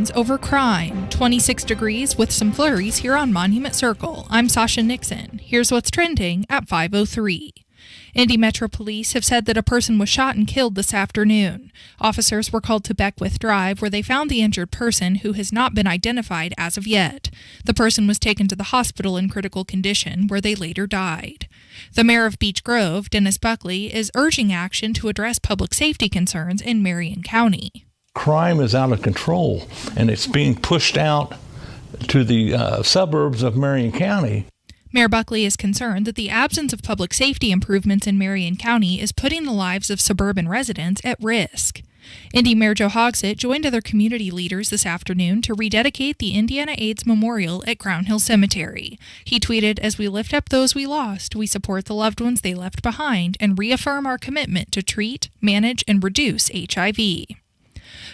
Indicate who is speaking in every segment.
Speaker 1: concerns over crime. 26 degrees with some flurries here on Monument Circle. I'm Sasha Nixon. Here's what's trending at 5:03. Indy Metro Police have said that a person was shot and killed this afternoon. Officers were called to Beckwith Drive, where they found the injured person, who has not been identified as of yet. The person was taken to the hospital in critical condition, where they later died. The mayor of Beech Grove, Dennis Buckley, is urging action to address public safety concerns in Marion County.
Speaker 2: Crime is out of control, and it's being pushed out to the suburbs of Marion County.
Speaker 1: Mayor Buckley is concerned that the absence of public safety improvements in Marion County is putting the lives of suburban residents at risk. Indy Mayor Joe Hogsett joined other community leaders this afternoon to rededicate the Indiana AIDS Memorial at Crown Hill Cemetery. He tweeted, "As we lift up those we lost, we support the loved ones they left behind and reaffirm our commitment to treat, manage, and reduce HIV."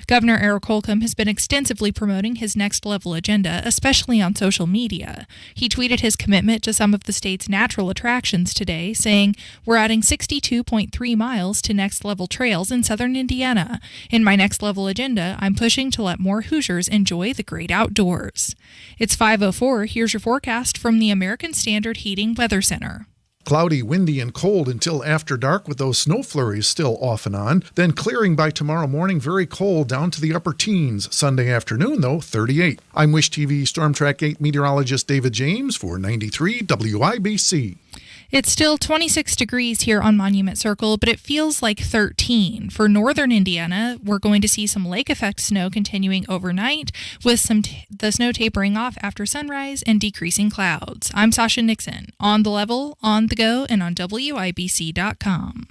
Speaker 1: Governor Eric Holcomb has been extensively promoting his next level agenda, especially on social media. He tweeted his commitment to some of the state's natural attractions today, saying, "We're adding 62.3 miles to next level trails in southern Indiana. In my next level agenda, I'm pushing to let more Hoosiers enjoy the great outdoors." It's 5:04. Here's your forecast from the American Standard Heating Weather Center.
Speaker 3: Cloudy, windy, and cold until after dark with those snow flurries still off and on. Then clearing by tomorrow morning, very cold down to the upper teens. Sunday afternoon, though, 38. I'm Wish TV Storm Track 8 meteorologist David James for 93 WIBC.
Speaker 1: It's still 26 degrees here on Monument Circle, but it feels like 13. For northern Indiana, we're going to see some lake effect snow continuing overnight, with the snow tapering off after sunrise and decreasing clouds. I'm Sasha Nixon, on the level, on the go, and on WIBC.com.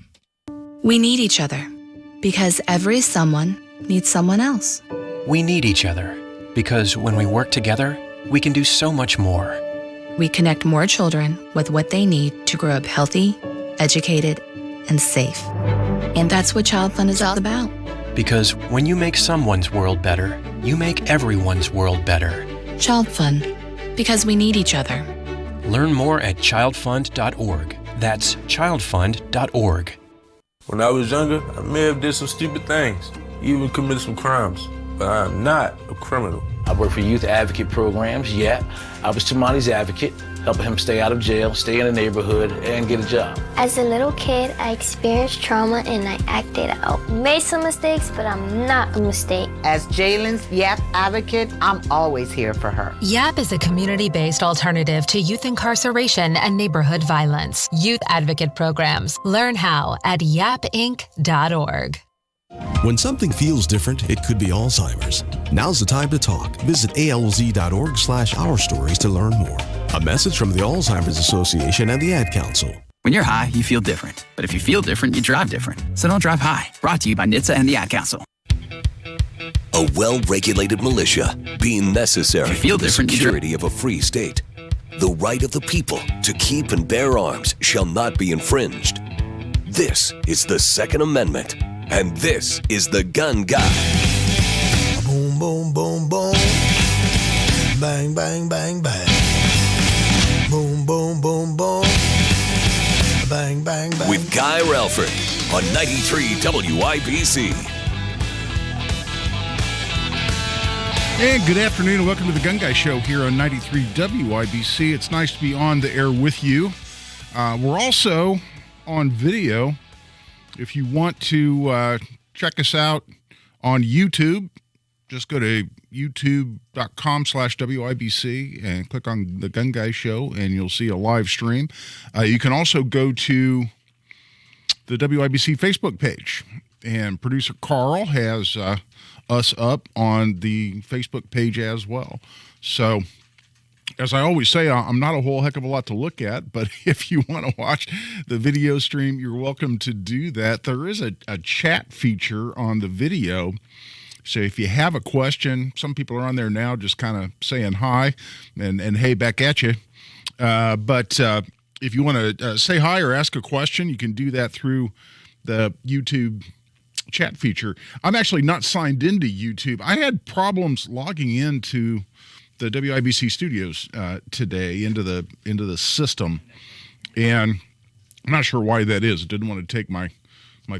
Speaker 4: We need each other because every someone needs someone else.
Speaker 5: We need each other because when we work together, we can do so much more.
Speaker 4: We connect more children with what they need to grow up healthy, educated, and safe. And that's what Child Fund is all about.
Speaker 5: Because when you make someone's world better, you make everyone's world better.
Speaker 4: Child Fund, because we need each other.
Speaker 5: Learn more at childfund.org. That's childfund.org.
Speaker 6: When I was younger, I may have did some stupid things, even committed some crimes, but I am not a criminal.
Speaker 7: I work for youth advocate programs. Yeah, I was Tamani's advocate, helping him stay out of jail, stay in the neighborhood, and get a job.
Speaker 8: As a little kid, I experienced trauma and I acted out. Made some mistakes, but I'm not a mistake.
Speaker 9: As Jalen's YAP advocate, I'm always here for her.
Speaker 10: YAP is a community-based alternative to youth incarceration and neighborhood violence. Youth advocate programs. Learn how at yapinc.org.
Speaker 11: When something feels different, it could be Alzheimer's. Now's the time to talk. Visit alz.org/ourstories to learn more. A message from the Alzheimer's Association and the Ad Council.
Speaker 12: When you're high, you feel different. But if you feel different, you drive different. So don't drive high. Brought to you by NHTSA and the Ad Council.
Speaker 13: A well-regulated militia being necessary
Speaker 12: if you feel
Speaker 13: for the
Speaker 12: different,
Speaker 13: security of a free state. The right of the people to keep and bear arms shall not be infringed. This is the Second Amendment. And this is the Gun Guy.
Speaker 14: Boom, boom, boom, boom. Bang, bang, bang, bang. Boom, boom, boom, boom. Bang, bang, bang.
Speaker 13: With Guy Relford on 93 WIBC.
Speaker 15: And good afternoon and welcome to the Gun Guy Show here on 93 WIBC. It's nice to be on the air with you. We're also on video. If you want to check us out on YouTube, just go to youtube.com/WIBC and click on the Gun Guy Show and you'll see a live stream. You can also go to the WIBC Facebook page, and producer Carl has us up on the Facebook page as well. So, as I always say, I'm not a whole heck of a lot to look at, but if you want to watch the video stream, you're welcome to do that. There is a chat feature on the video. So if you have a question, some people are on there now just kind of saying hi and hey back at you. But if you want to say hi or ask a question, you can do that through the YouTube chat feature. I'm actually not signed into YouTube. I had problems logging into the WIBC studios today into the system, and I'm not sure why that is. It didn't want to take my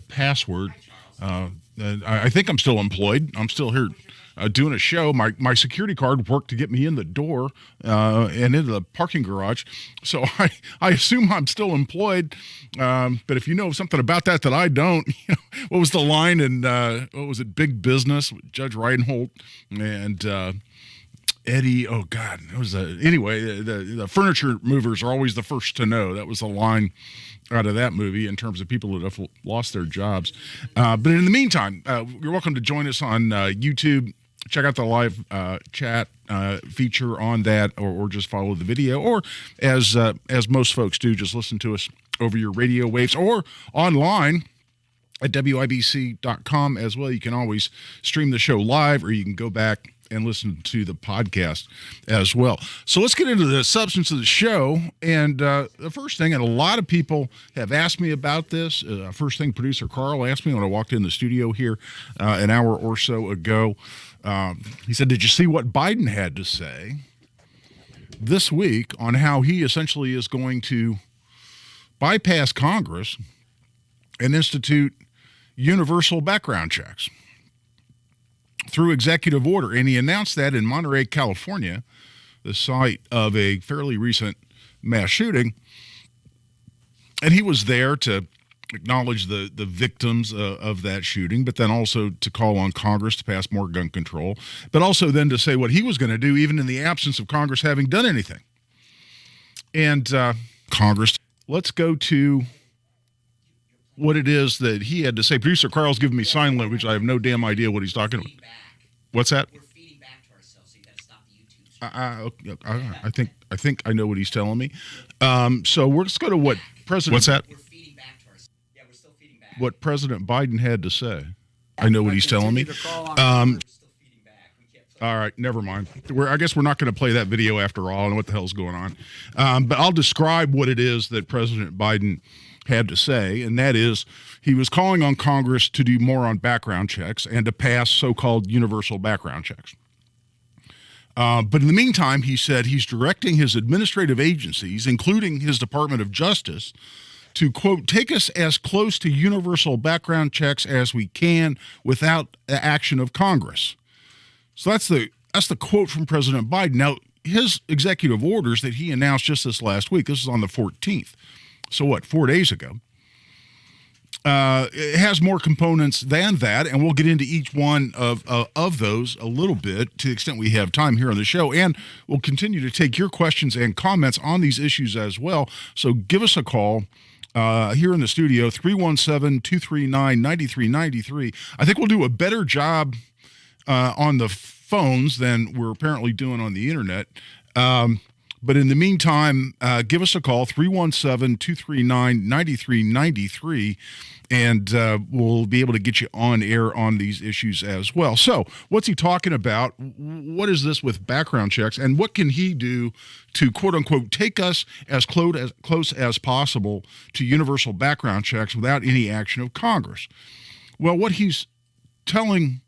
Speaker 15: password. I think I'm still employed. I'm still here doing a show. My security card worked to get me in the door and into the parking garage. So I assume I'm still employed. But if you know something about that I don't, what was the line in, what was it, Big Business, Judge Reinhold and Eddie, oh God, it was anyway, the furniture movers are always the first to know. That was the line out of that movie in terms of people that have lost their jobs. But in the meantime, you're welcome to join us on YouTube. Check out the live chat feature on that, or just follow the video, or as most folks do, just listen to us over your radio waves or online at WIBC.com as well. You can always stream the show live, or you can go back and listen to the podcast as well. So let's get into the substance of the show. And the first thing, and a lot of people have asked me about this, first thing producer Carl asked me when I walked in the studio here an hour or so ago. He said, did you see what Biden had to say this week on how he essentially is going to bypass Congress and institute universal background checks through executive order? And he announced that in Monterey, California, the site of a fairly recent mass shooting. And he was there to acknowledge the victims of that shooting, but then also to call on Congress to pass more gun control, but also then to say what he was going to do even in the absence of Congress having done anything. And Congress, let's go to what it is that he had to say. Producer Carl's giving me sign language. I have no damn idea what he's talking about. What's that? We're feeding back to ourselves, so you got to stop the YouTube. I think I know what he's telling me. So let's go to what President. What's that? We're feeding back to ourselves. Yeah, we're still feeding back. What President Biden had to say. I know what he's telling me. All right, never mind. I guess we're not going to play that video after all, and what the hell's going on. But I'll describe what it is that President Biden had to say, and that is he was calling on Congress to do more on background checks and to pass so-called universal background checks. But in the meantime, he said he's directing his administrative agencies, including his Department of Justice, to, quote, take us as close to universal background checks as we can without the action of Congress. So that's the quote from President Biden. Now, his executive orders that he announced just this last week, this is on the 14th, so what, 4 days ago, it has more components than that, and we'll get into each one of those a little bit to the extent we have time here on the show, and we'll continue to take your questions and comments on these issues as well. So give us a call here in the studio, 317-239-9393. I think we'll do a better job on the phones than we're apparently doing on the internet. But in the meantime, give us a call, 317-239-9393, and we'll be able to get you on air on these issues as well. So what's he talking about? What is this with background checks? And what can he do to, quote unquote, take us as close as possible to universal background checks without any action of Congress? Well, what he's telling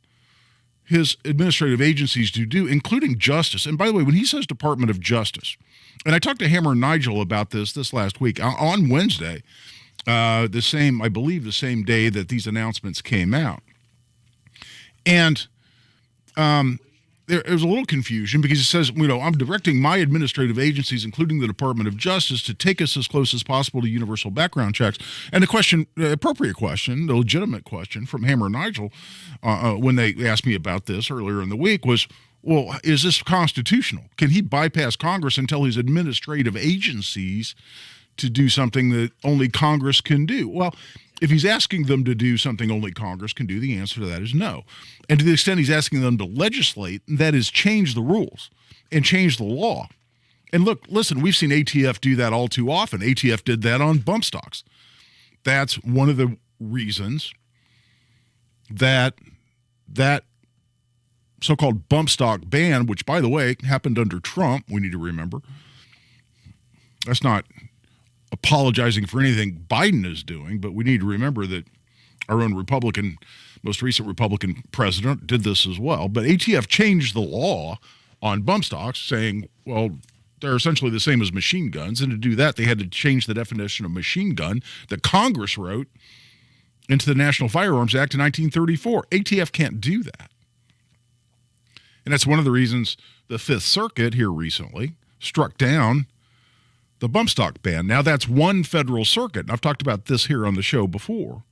Speaker 15: his administrative agencies to do, including Justice. And by the way, when he says Department of Justice, and I talked to Hammer Nigel about this last week on Wednesday, I believe the same day that these announcements came out. And there was a little confusion because it says, I'm directing my administrative agencies, including the Department of Justice, to take us as close as possible to universal background checks. And the appropriate question, the legitimate question from Hammer Nigel, when they asked me about this earlier in the week was, well, is this constitutional? Can he bypass Congress and tell his administrative agencies to do something that only Congress can do? Well, if he's asking them to do something only Congress can do, the answer to that is no. And to the extent he's asking them to legislate, that is change the rules and change the law. And listen, we've seen ATF do that all too often. ATF did that on bump stocks. That's one of the reasons that so-called bump stock ban, which, by the way, happened under Trump, we need to remember. That's not apologizing for anything Biden is doing, but we need to remember that our own most recent Republican president did this as well. But ATF changed the law on bump stocks, saying, well, they're essentially the same as machine guns. And to do that, they had to change the definition of machine gun that Congress wrote into the National Firearms Act in 1934. ATF can't do that. And that's one of the reasons the Fifth Circuit here recently struck down the bump stock ban. Now, that's one federal circuit. And I've talked about this here on the show before.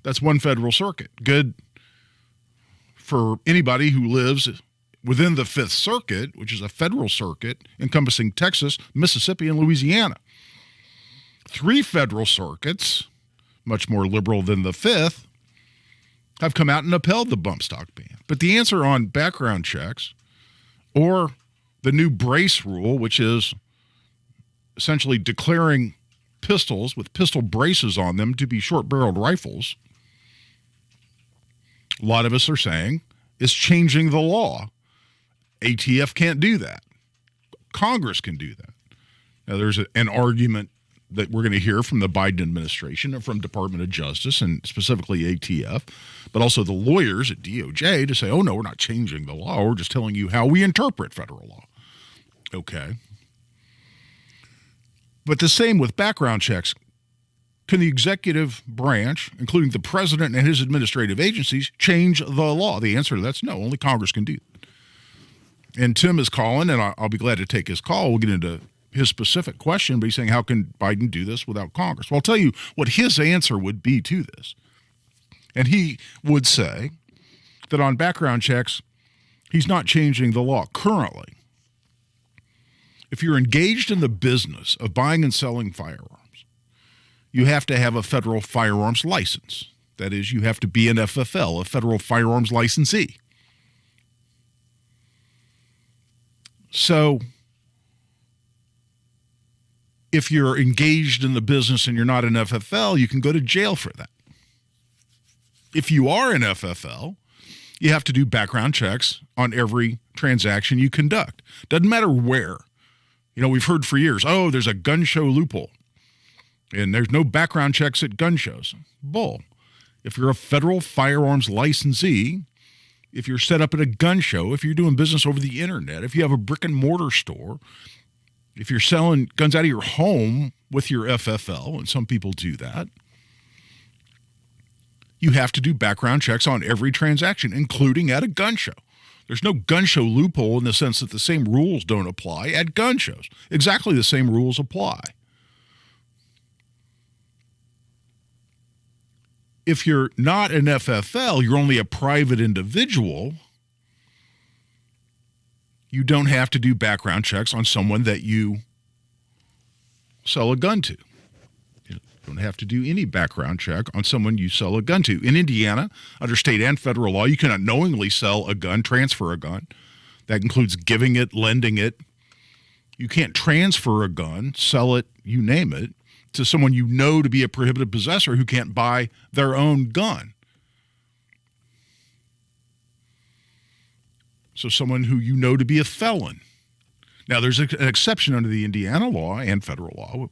Speaker 15: That's one federal circuit. Good for anybody who lives within the Fifth Circuit, which is a federal circuit encompassing Texas, Mississippi, and Louisiana. 3 federal circuits, much more liberal than the Fifth, have come out and upheld the bump stock ban. But the answer on background checks or the new brace rule, which is essentially declaring pistols with pistol braces on them to be short-barreled rifles, a lot of us are saying is changing the law. ATF can't do that. Congress can do that. Now, there's an argument that we're going to hear from the Biden administration and from Department of Justice and specifically ATF, but also the lawyers at DOJ to say, oh, no, we're not changing the law. We're just telling you how we interpret federal law. Okay. But the same with background checks. Can the executive branch, including the president and his administrative agencies, change the law? The answer to that's no. Only Congress can do that. And Tim is calling, and I'll be glad to take his call. We'll get into his specific question, but he's saying, how can Biden do this without Congress? Well, I'll tell you what his answer would be to this. And he would say that on background checks, he's not changing the law currently. If you're engaged in the business of buying and selling firearms, you have to have a federal firearms license. That is, you have to be an FFL, a federal firearms licensee. So if you're engaged in the business and you're not an FFL, you can go to jail for that. If you are an FFL, you have to do background checks on every transaction you conduct. Doesn't matter where. You know, we've heard for years, oh, there's a gun show loophole, and there's no background checks at gun shows. Bull. If you're a federal firearms licensee, if you're set up at a gun show, if you're doing business over the internet, if you have a brick and mortar store, if you're selling guns out of your home with your FFL, and some people do that, you have to do background checks on every transaction, including at a gun show. There's no gun show loophole in the sense that the same rules don't apply at gun shows. Exactly the same rules apply. If you're not an FFL, you're only a private individual, you don't have to do background checks on someone that you sell a gun to. You don't have to do any background check on someone you sell a gun to. In Indiana, under state and federal law, you cannot knowingly sell a gun, transfer a gun. That includes giving it, lending it. You can't transfer a gun, sell it, you name it, to someone you know to be a prohibited possessor who can't buy their own gun. So someone who you know to be a felon. Now, there's an exception under the Indiana law and federal law,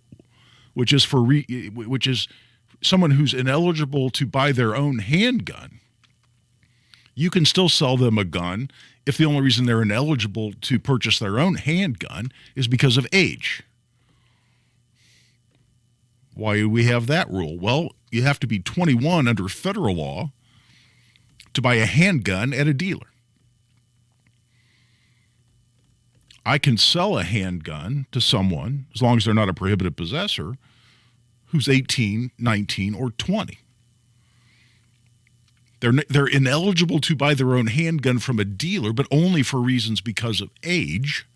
Speaker 15: which is which is someone who's ineligible to buy their own handgun. You can still sell them a gun if the only reason they're ineligible to purchase their own handgun is because of age. Why do we have that rule? Well, you have to be 21 under federal law to buy a handgun at a dealer. I can sell a handgun to someone, as long as they're not a prohibited possessor, who's 18, 19, or 20. They're ineligible to buy their own handgun from a dealer, but only for reasons because of age.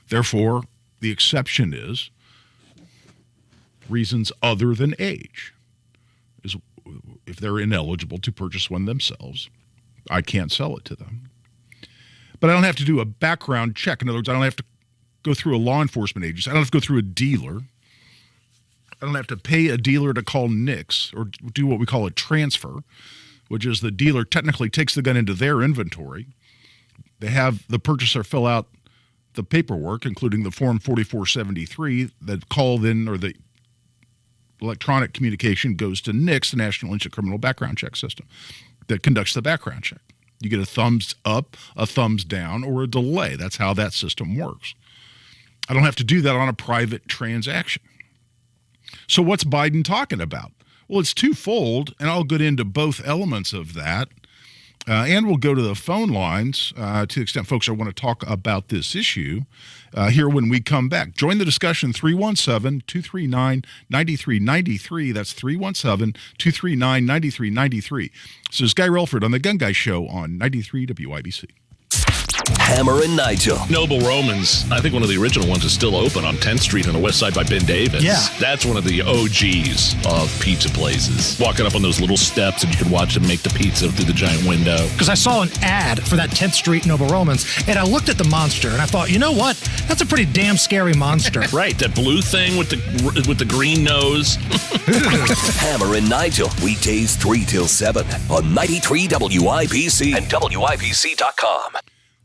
Speaker 15: Therefore, the exception is reasons other than age. Is if they're ineligible to purchase one themselves, I can't sell it to them. But I don't have to do a background check. In other words, I don't have to go through a law enforcement agency. I don't have to go through a dealer. I don't have to pay a dealer to call NICS or do what we call a transfer, which is the dealer technically takes the gun into their inventory. They have the purchaser fill out the paperwork, including the Form 4473, that call then, or the electronic communication goes to NICS, the National Instant Criminal Background Check System, that conducts the background check. You get a thumbs up, a thumbs down, or a delay. That's how that system works. I don't have to do that on a private transaction. So what's Biden talking about? Well, it's twofold, and I'll get into both elements of that And we'll go to the phone lines to the extent folks want to talk about this issue here when we come back. Join the discussion, 317-239-9393. That's 317-239-9393. This is Guy Relford on The Gun Guy Show on 93 WIBC.
Speaker 13: Hammer and Nigel.
Speaker 16: Noble Romans, I think one of the original ones is still open on 10th Street on the west side by Ben Davis.
Speaker 17: Yeah.
Speaker 16: That's one of the OGs of pizza places. Walking up on those little steps and you can watch them make the pizza through the giant window.
Speaker 17: Because I saw an ad for that 10th Street Noble Romans, and I looked at the monster, and I thought, you know what? That's a pretty damn scary monster.
Speaker 16: Right, that blue thing with the green nose.
Speaker 13: Hammer and Nigel, weekdays 3 till 7 on 93 WIBC and WIBC.com.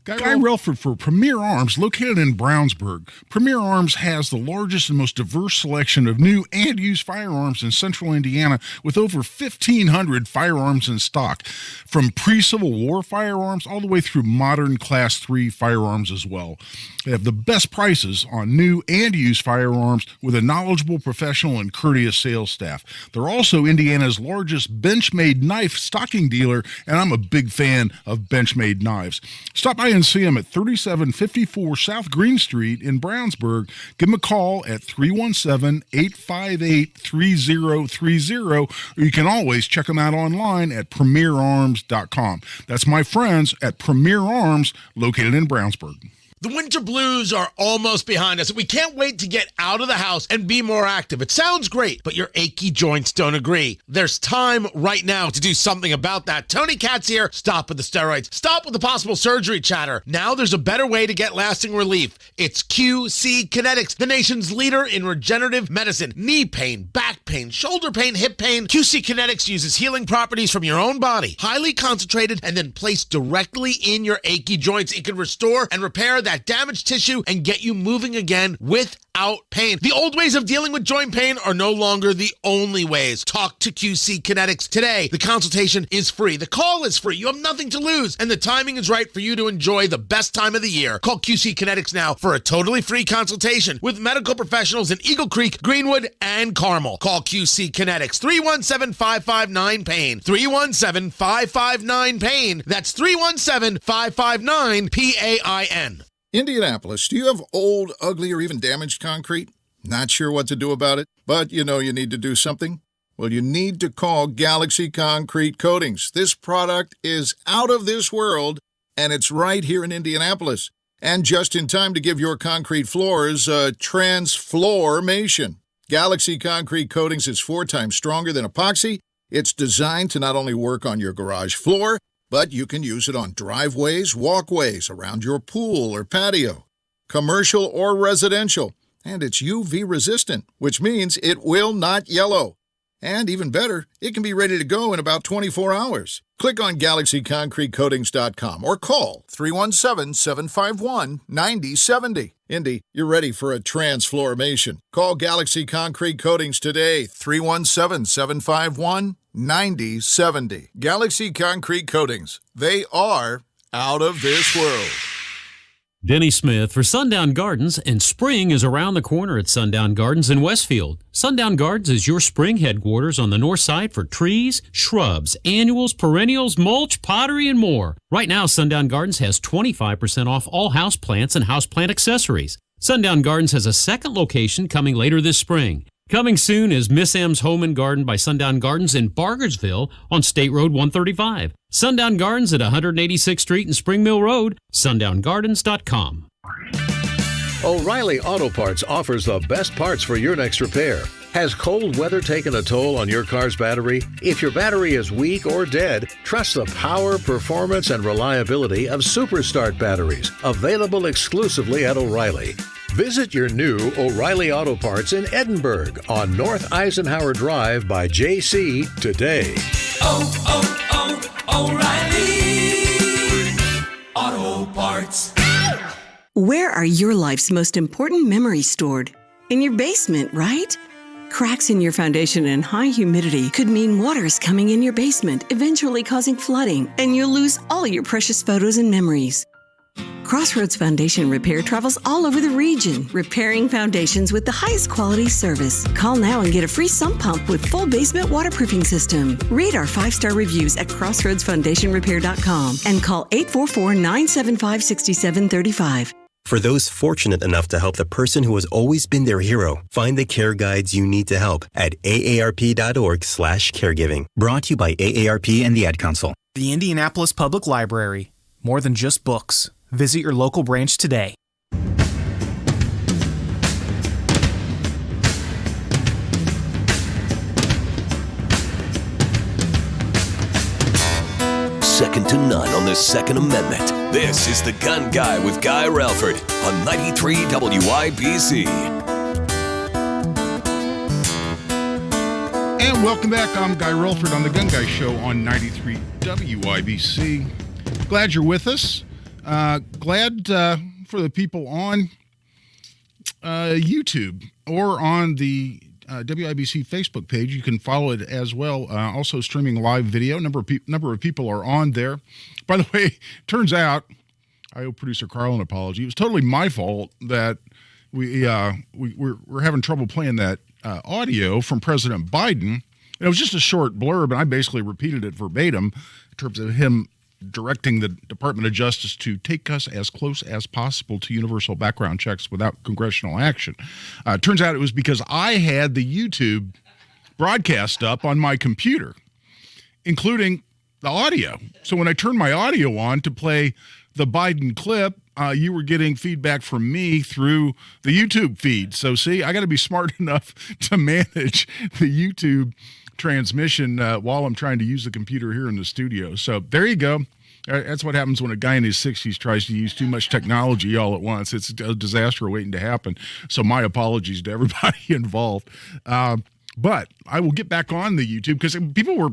Speaker 15: Guy Relford for Premier Arms, located in Brownsburg. Premier Arms has the largest and most diverse selection of new and used firearms in central Indiana, with over 1,500 firearms in stock, from pre-Civil War firearms all the way through modern Class 3 firearms as well. They have the best prices on new and used firearms with a knowledgeable, professional, and courteous sales staff. They're also Indiana's largest Benchmade knife stocking dealer, and I'm a big fan of Benchmade knives. Stop by and see them at 3754 South Green Street in Brownsburg. Give them a call at 317-858-3030, or you can always check them out online at premierarms.com. That's my friends at Premier Arms, located in Brownsburg.
Speaker 18: The winter blues are almost behind us. We can't wait to get out of the house and be more active. It sounds great, but your achy joints don't agree. There's time right now to do something about that. Tony Katz here. Stop with the steroids. Stop with the possible surgery chatter. Now there's a better way to get lasting relief. It's QC Kinetics, the nation's leader in regenerative medicine. Knee pain, back pain, shoulder pain, hip pain. QC Kinetics uses healing properties from your own body, highly concentrated, and then placed directly in your achy joints. It can restore and repair that damaged tissue and get you moving again without pain. The old ways of dealing with joint pain are no longer the only ways. Talk to QC Kinetics today. The consultation is free. The call is free. You have nothing to lose, and the timing is right for you to enjoy the best time of the year. Call QC Kinetics now for a totally free consultation with medical professionals in Eagle Creek, Greenwood, and Carmel. Call QC Kinetics, 317-559-PAIN. 317-559-PAIN. That's 317-559-PAIN.
Speaker 19: Indianapolis, do you have old, ugly, or even damaged concrete? Not sure what to do about it, but you know you need to do something? Well, you need to call Galaxy Concrete Coatings. This product is out of this world, and it's right here in Indianapolis. And just in time to give your concrete floors a transflormation. Galaxy Concrete Coatings is 4 times stronger than epoxy. It's designed to not only work on your garage floor, but you can use it on driveways, walkways, around your pool or patio, commercial or residential. And it's UV resistant, which means it will not yellow. And even better, it can be ready to go in about 24 hours. Click on GalaxyConcreteCoatings.com or call 317-751-9070. Indy, you're ready for a transflormation. Call Galaxy Concrete Coatings today, 317-751-9070. Galaxy Concrete Coatings. They are out of this world.
Speaker 20: Denny Smith for Sundown Gardens, and spring is around the corner at Sundown Gardens in Westfield. Sundown Gardens is your spring headquarters on the north side for trees, shrubs, annuals, perennials, mulch, pottery, and more. Right now, Sundown Gardens has 25% off all house plants and houseplant accessories. Sundown Gardens has a second location coming later this spring. Coming soon is Miss M's Home and Garden by Sundown Gardens in Bargersville on State Road 135. Sundown Gardens at 186th Street and Spring Mill Road, sundowngardens.com.
Speaker 21: O'Reilly Auto Parts offers the best parts for your next repair. Has cold weather taken a toll on your car's battery? If your battery is weak or dead, trust the power, performance, and reliability of Superstart batteries, available exclusively at O'Reilly. Visit your new O'Reilly Auto Parts in Edinburgh on North Eisenhower Drive by JC today.
Speaker 22: O'Reilly Auto Parts.
Speaker 23: Where are your life's most important memories stored? In your basement, right? Cracks in your foundation and high humidity could mean water is coming in your basement, eventually causing flooding, and you'll lose all your precious photos and memories. Crossroads Foundation Repair travels all over the region, repairing foundations with the highest quality service. Call now and get a free sump pump with full basement waterproofing system. Read our 5-star reviews at crossroadsfoundationrepair.com and call 844-975-6735.
Speaker 1: For those fortunate enough to help the person who has always been their hero, find the care guides you need to help at aarp.org/caregiving. Brought to you by AARP and the Ad Council.
Speaker 2: The Indianapolis Public Library. More than just books. Visit your local branch today.
Speaker 13: Second to none on the Second Amendment. This is The Gun Guy with Guy Relford on 93 WIBC.
Speaker 15: And welcome back. I'm Guy Relford on The Gun Guy Show on 93 WIBC. Glad you're with us. Glad for the people on YouTube or on the WIBC Facebook page. You can follow it as well. Also streaming live video. Number of people are on there. By the way, turns out, I owe producer Carl an apology. It was totally my fault that we're having trouble playing that audio from President Biden. It was just a short blurb, and I basically repeated it verbatim in terms of him directing the Department of Justice to take us as close as possible to universal background checks without congressional action. Turns out it was because I had the YouTube broadcast up on my computer, including the audio. So when I turned my audio on to play the Biden clip, you were getting feedback from me through the YouTube feed. So see, I got to be smart enough to manage the YouTube transmission while I'm trying to use the computer here in the studio. So there you go. That's what happens when a guy in his 60s tries to use too much technology all at once. It's a disaster waiting to happen. So my apologies to everybody involved. But I will get back on the YouTube because people were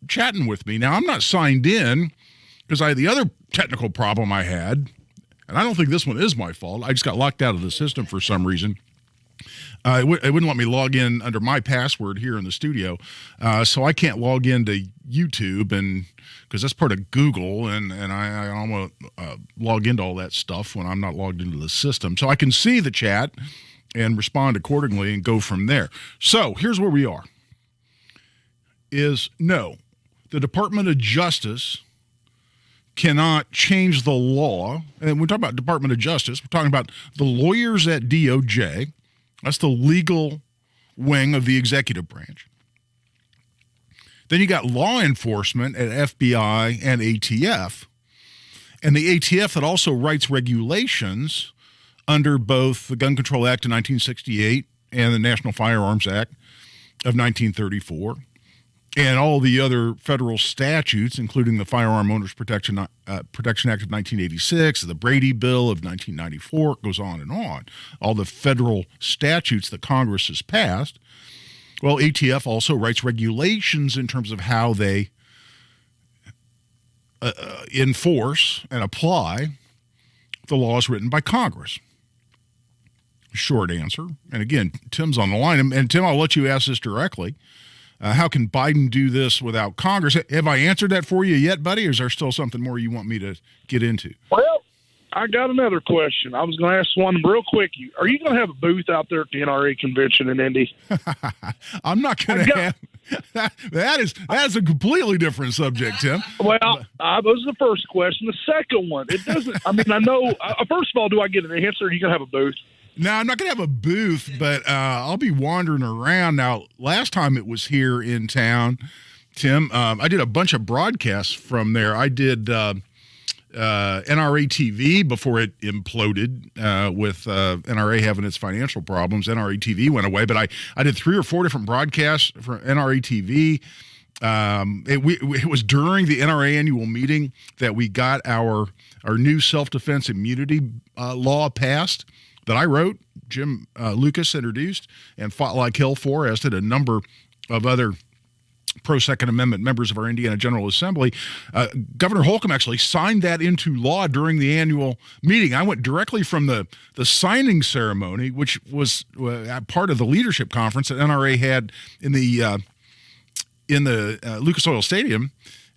Speaker 15: chatting with me. Now, I'm not signed in because the other technical problem I had, and I don't think this one is my fault. I just got locked out of the system for some reason. It wouldn't let me log in under my password here in the studio, so I can't log into YouTube, and because that's part of Google, and I don't want to log into all that stuff when I'm not logged into the system. So I can see the chat and respond accordingly and go from there. So here's where we are. No, the Department of Justice cannot change the law. And we're talking about Department of Justice. We're talking about the lawyers at DOJ. That's the legal wing of the executive branch. Then you got law enforcement at FBI and ATF. And the ATF that also writes regulations under both the Gun Control Act of 1968 and the National Firearms Act of 1934. And all the other federal statutes, including the Firearm Owners Protection Act of 1986, the Brady Bill of 1994, goes on and on. All the federal statutes that Congress has passed. Well, ATF also writes regulations in terms of how they enforce and apply the laws written by Congress. Short answer. And again, Tim's on the line. And Tim, I'll let you ask this directly. How can Biden do this without Congress? Have I answered that for you yet, buddy, or is there still something more you want me to get into?
Speaker 3: Well, I got another question. I was going to ask one real quick. Are you going to have a booth out there at the NRA convention in Indy?
Speaker 15: I'm not going to have that is a completely different subject, Tim.
Speaker 3: Well, that was the first question. The second one, it doesn't. I mean, I know. First of all, do I get an answer? Are you going to have a booth?
Speaker 15: No, I'm not going to have a booth, but I'll be wandering around. Now, last time it was here in town, Tim, I did a bunch of broadcasts from there. I did NRA TV before it imploded with NRA having its financial problems. NRA TV went away, but I did 3 or 4 different broadcasts for NRA TV. It was during the NRA annual meeting that we got our new self-defense immunity law passed that I wrote, Jim Lucas introduced, and fought like hell for, as did a number of other pro-Second Amendment members of our Indiana General Assembly. Governor Holcomb actually signed that into law during the annual meeting. I went directly from the signing ceremony, which was part of the leadership conference that NRA had in the Lucas Oil Stadium,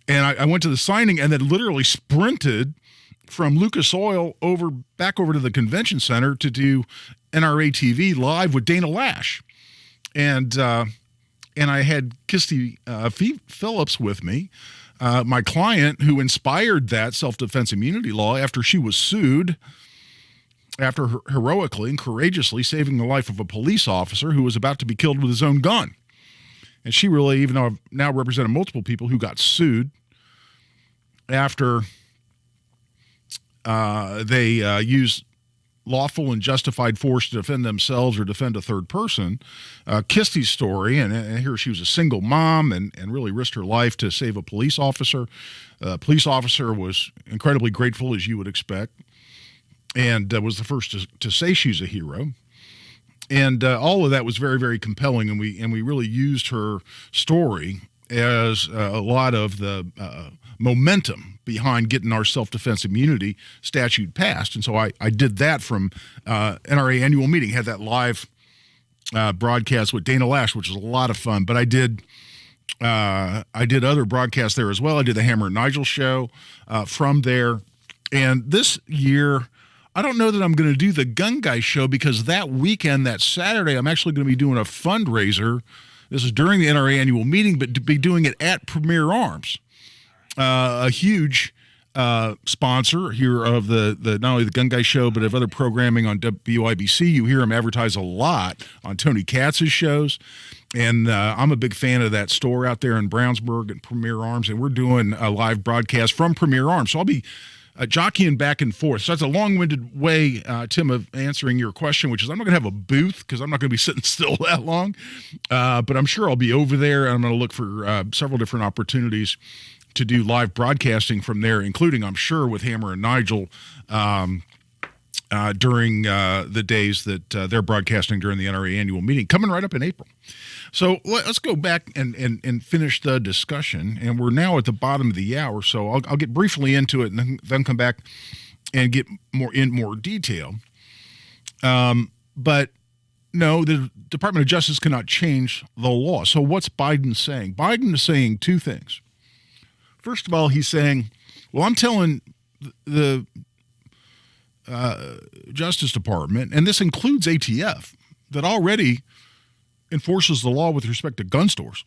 Speaker 15: and I went to the signing and then literally sprinted from Lucas Oil back over to the convention center to do NRA TV live with Dana Lash. And I had Kirsty Phillips with me, my client who inspired that self-defense immunity law after she was sued after heroically and courageously saving the life of a police officer who was about to be killed with his own gun. And she really, even though I've now represented multiple people who got sued after they used lawful and justified force to defend themselves or defend a third person. Kisty's story, and here she was a single mom and really risked her life to save a police officer. Police officer was incredibly grateful, as you would expect, and was the first to say she's a hero. And all of that was very, very compelling, and we really used her story as a lot of the momentum behind getting our self-defense immunity statute passed. And so I did that from NRA annual meeting, had that live broadcast with Dana Lash, which was a lot of fun. But I did other broadcasts there as well. I did the Hammer and Nigel show from there. And this year, I don't know that I'm going to do the Gun Guy show because that weekend, that Saturday, I'm actually going to be doing a fundraiser. This is during the NRA annual meeting, but to be doing it at Premier Arms, a huge sponsor here of the not only the Gun Guy show, but of other programming on WIBC. You hear him advertise a lot on Tony Katz's shows. And I'm a big fan of that store out there in Brownsburg at Premier Arms, and we're doing a live broadcast from Premier Arms. So I'll be jockeying back and forth. So that's a long-winded way, Tim, of answering your question, which is I'm not going to have a booth because I'm not going to be sitting still that long. But I'm sure I'll be over there, and I'm going to look for several different opportunities to do live broadcasting from there, including, I'm sure, with Hammer and Nigel during the days that they're broadcasting during the NRA annual meeting, coming right up in April. So let's go back and finish the discussion. And we're now at the bottom of the hour, so I'll get briefly into it and then come back and get more detail. But no, the Department of Justice cannot change the law. So what's Biden saying? Biden is saying two things. First of all, he's saying, well, I'm telling the Justice Department, and this includes ATF, that already enforces the law with respect to gun stores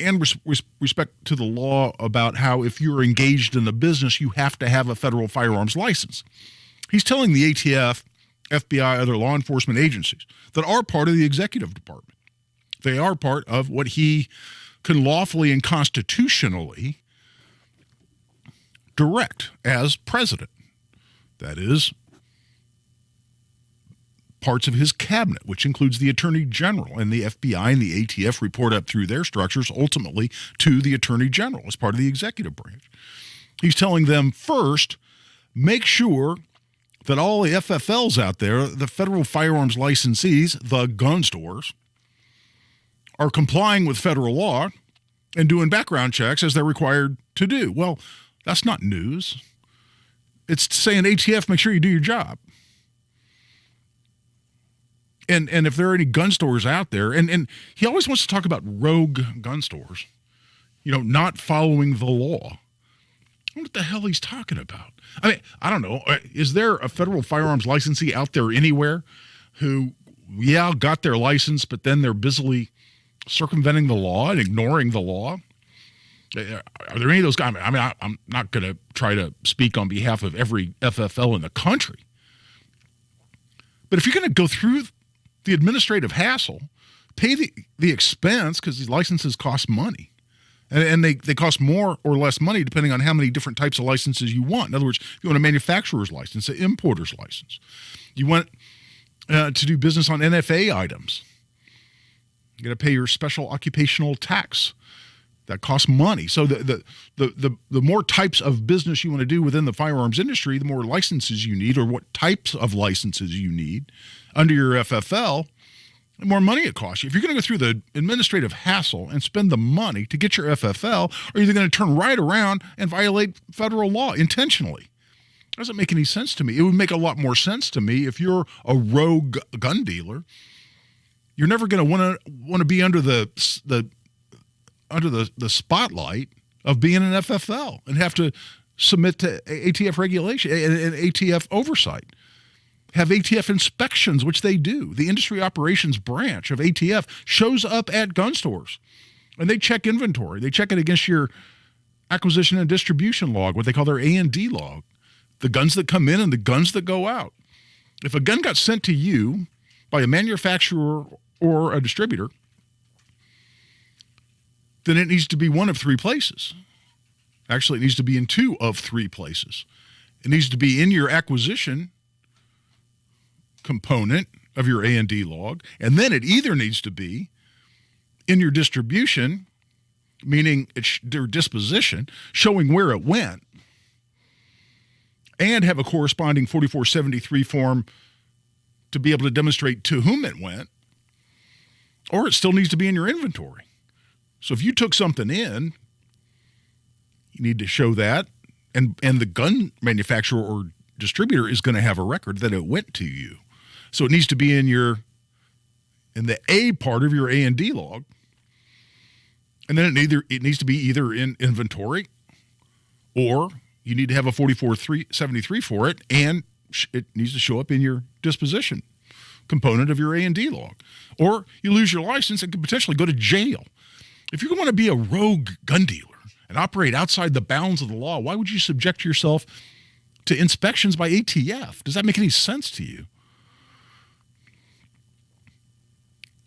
Speaker 15: and respect to the law about how if you're engaged in a business, you have to have a federal firearms license. He's telling the ATF, FBI, other law enforcement agencies that are part of the executive department. They are part of what he can lawfully and constitutionally direct as president. That is, parts of his cabinet, which includes the Attorney General, and the FBI and the ATF report up through their structures ultimately to the Attorney General as part of the executive branch. He's telling them, first, make sure that all the FFLs out there, the federal firearms licensees, the gun stores, are complying with federal law and doing background checks as they're required to do. Well, that's not news. It's saying, ATF, make sure you do your job. And if there are any gun stores out there, and he always wants to talk about rogue gun stores, not following the law. What the hell he's talking about? I mean, I don't know. Is there a federal firearms licensee out there anywhere who, got their license, but then they're busily circumventing the law and ignoring the law? Are there any of those guys? I mean, I'm not going to try to speak on behalf of every FFL in the country. But if you're going to go through the administrative hassle, pay the expense, because these licenses cost money. And they cost more or less money depending on how many different types of licenses you want. In other words, if you want a manufacturer's license, an importer's license, you want to do business on NFA items, you got to pay your special occupational tax. That costs money. So the more types of business you want to do within the firearms industry, the more licenses you need, or what types of licenses you need under your FFL, the more money it costs you. If you're going to go through the administrative hassle and spend the money to get your FFL, or you're going to turn right around and violate federal law intentionally. It doesn't make any sense to me. It would make a lot more sense to me if you're a rogue gun dealer. You're never going to want to be under the spotlight of being an FFL and have to submit to ATF regulation and ATF oversight. Have ATF inspections, which they do. The industry operations branch of ATF shows up at gun stores, and they check inventory. They check it against your acquisition and distribution log, what they call their A&D log, the guns that come in and the guns that go out. If a gun got sent to you by a manufacturer or a distributor, then it needs to be one of three places. Actually, it needs to be in two of three places. It needs to be in your acquisition component of your A&D log, and then it either needs to be in your distribution, meaning it's their disposition, showing where it went, and have a corresponding 4473 form to be able to demonstrate to whom it went, or it still needs to be in your inventory. So if you took something in, you need to show that, and the gun manufacturer or distributor is going to have a record that it went to you. So it needs to be in the A part of your A&D log, and then it needs to be either in inventory, or you need to have a 4473 for it, and it needs to show up in your disposition component of your A&D log. Or you lose your license and could potentially go to jail. If you want to be a rogue gun dealer and operate outside the bounds of the law, why would you subject yourself to inspections by ATF? Does that make any sense to you?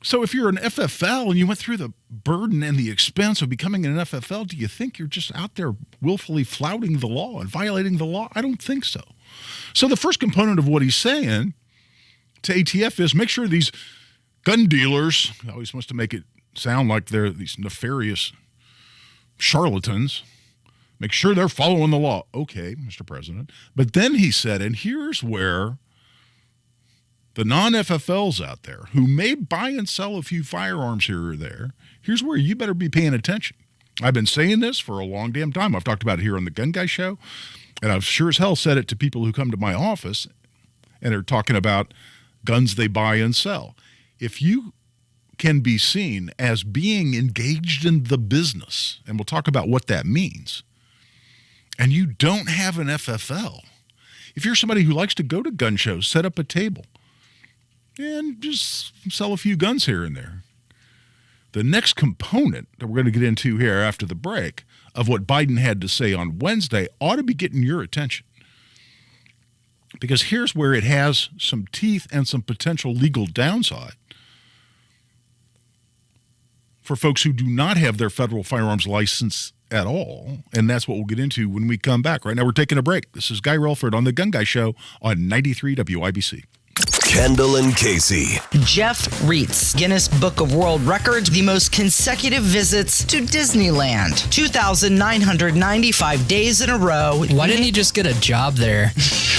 Speaker 15: So if you're an FFL and you went through the burden and the expense of becoming an FFL, do you think you're just out there willfully flouting the law and violating the law? I don't think so. So the first component of what he's saying to ATF is make sure these gun dealers, he always wants to make it sound like they're these nefarious charlatans, make sure they're following the law. Okay, Mr. President. But then he said, and here's where the non-FFLs out there who may buy and sell a few firearms here or there, here's where you better be paying attention. I've been saying this for a long damn time. I've talked about it here on the Gun Guy Show, and I've sure as hell said it to people who come to my office and are talking about guns they buy and sell. If you can be seen as being engaged in the business, and we'll talk about what that means, and you don't have an FFL, if you're somebody who likes to go to gun shows, set up a table, and just sell a few guns here and there. The next component that we're going to get into here after the break of what Biden had to say on Wednesday ought to be getting your attention. Because here's where it has some teeth and some potential legal downside for folks who do not have their federal firearms license at all. And that's what we'll get into when we come back. Right now we're taking a break. This is Guy Relford on The Gun Guy Show on 93 WIBC.
Speaker 13: Kendall and Casey.
Speaker 4: Jeff Reitz, Guinness Book of World Records, the most consecutive visits to Disneyland. 2,995 days in a row.
Speaker 5: Why didn't he just get a job there?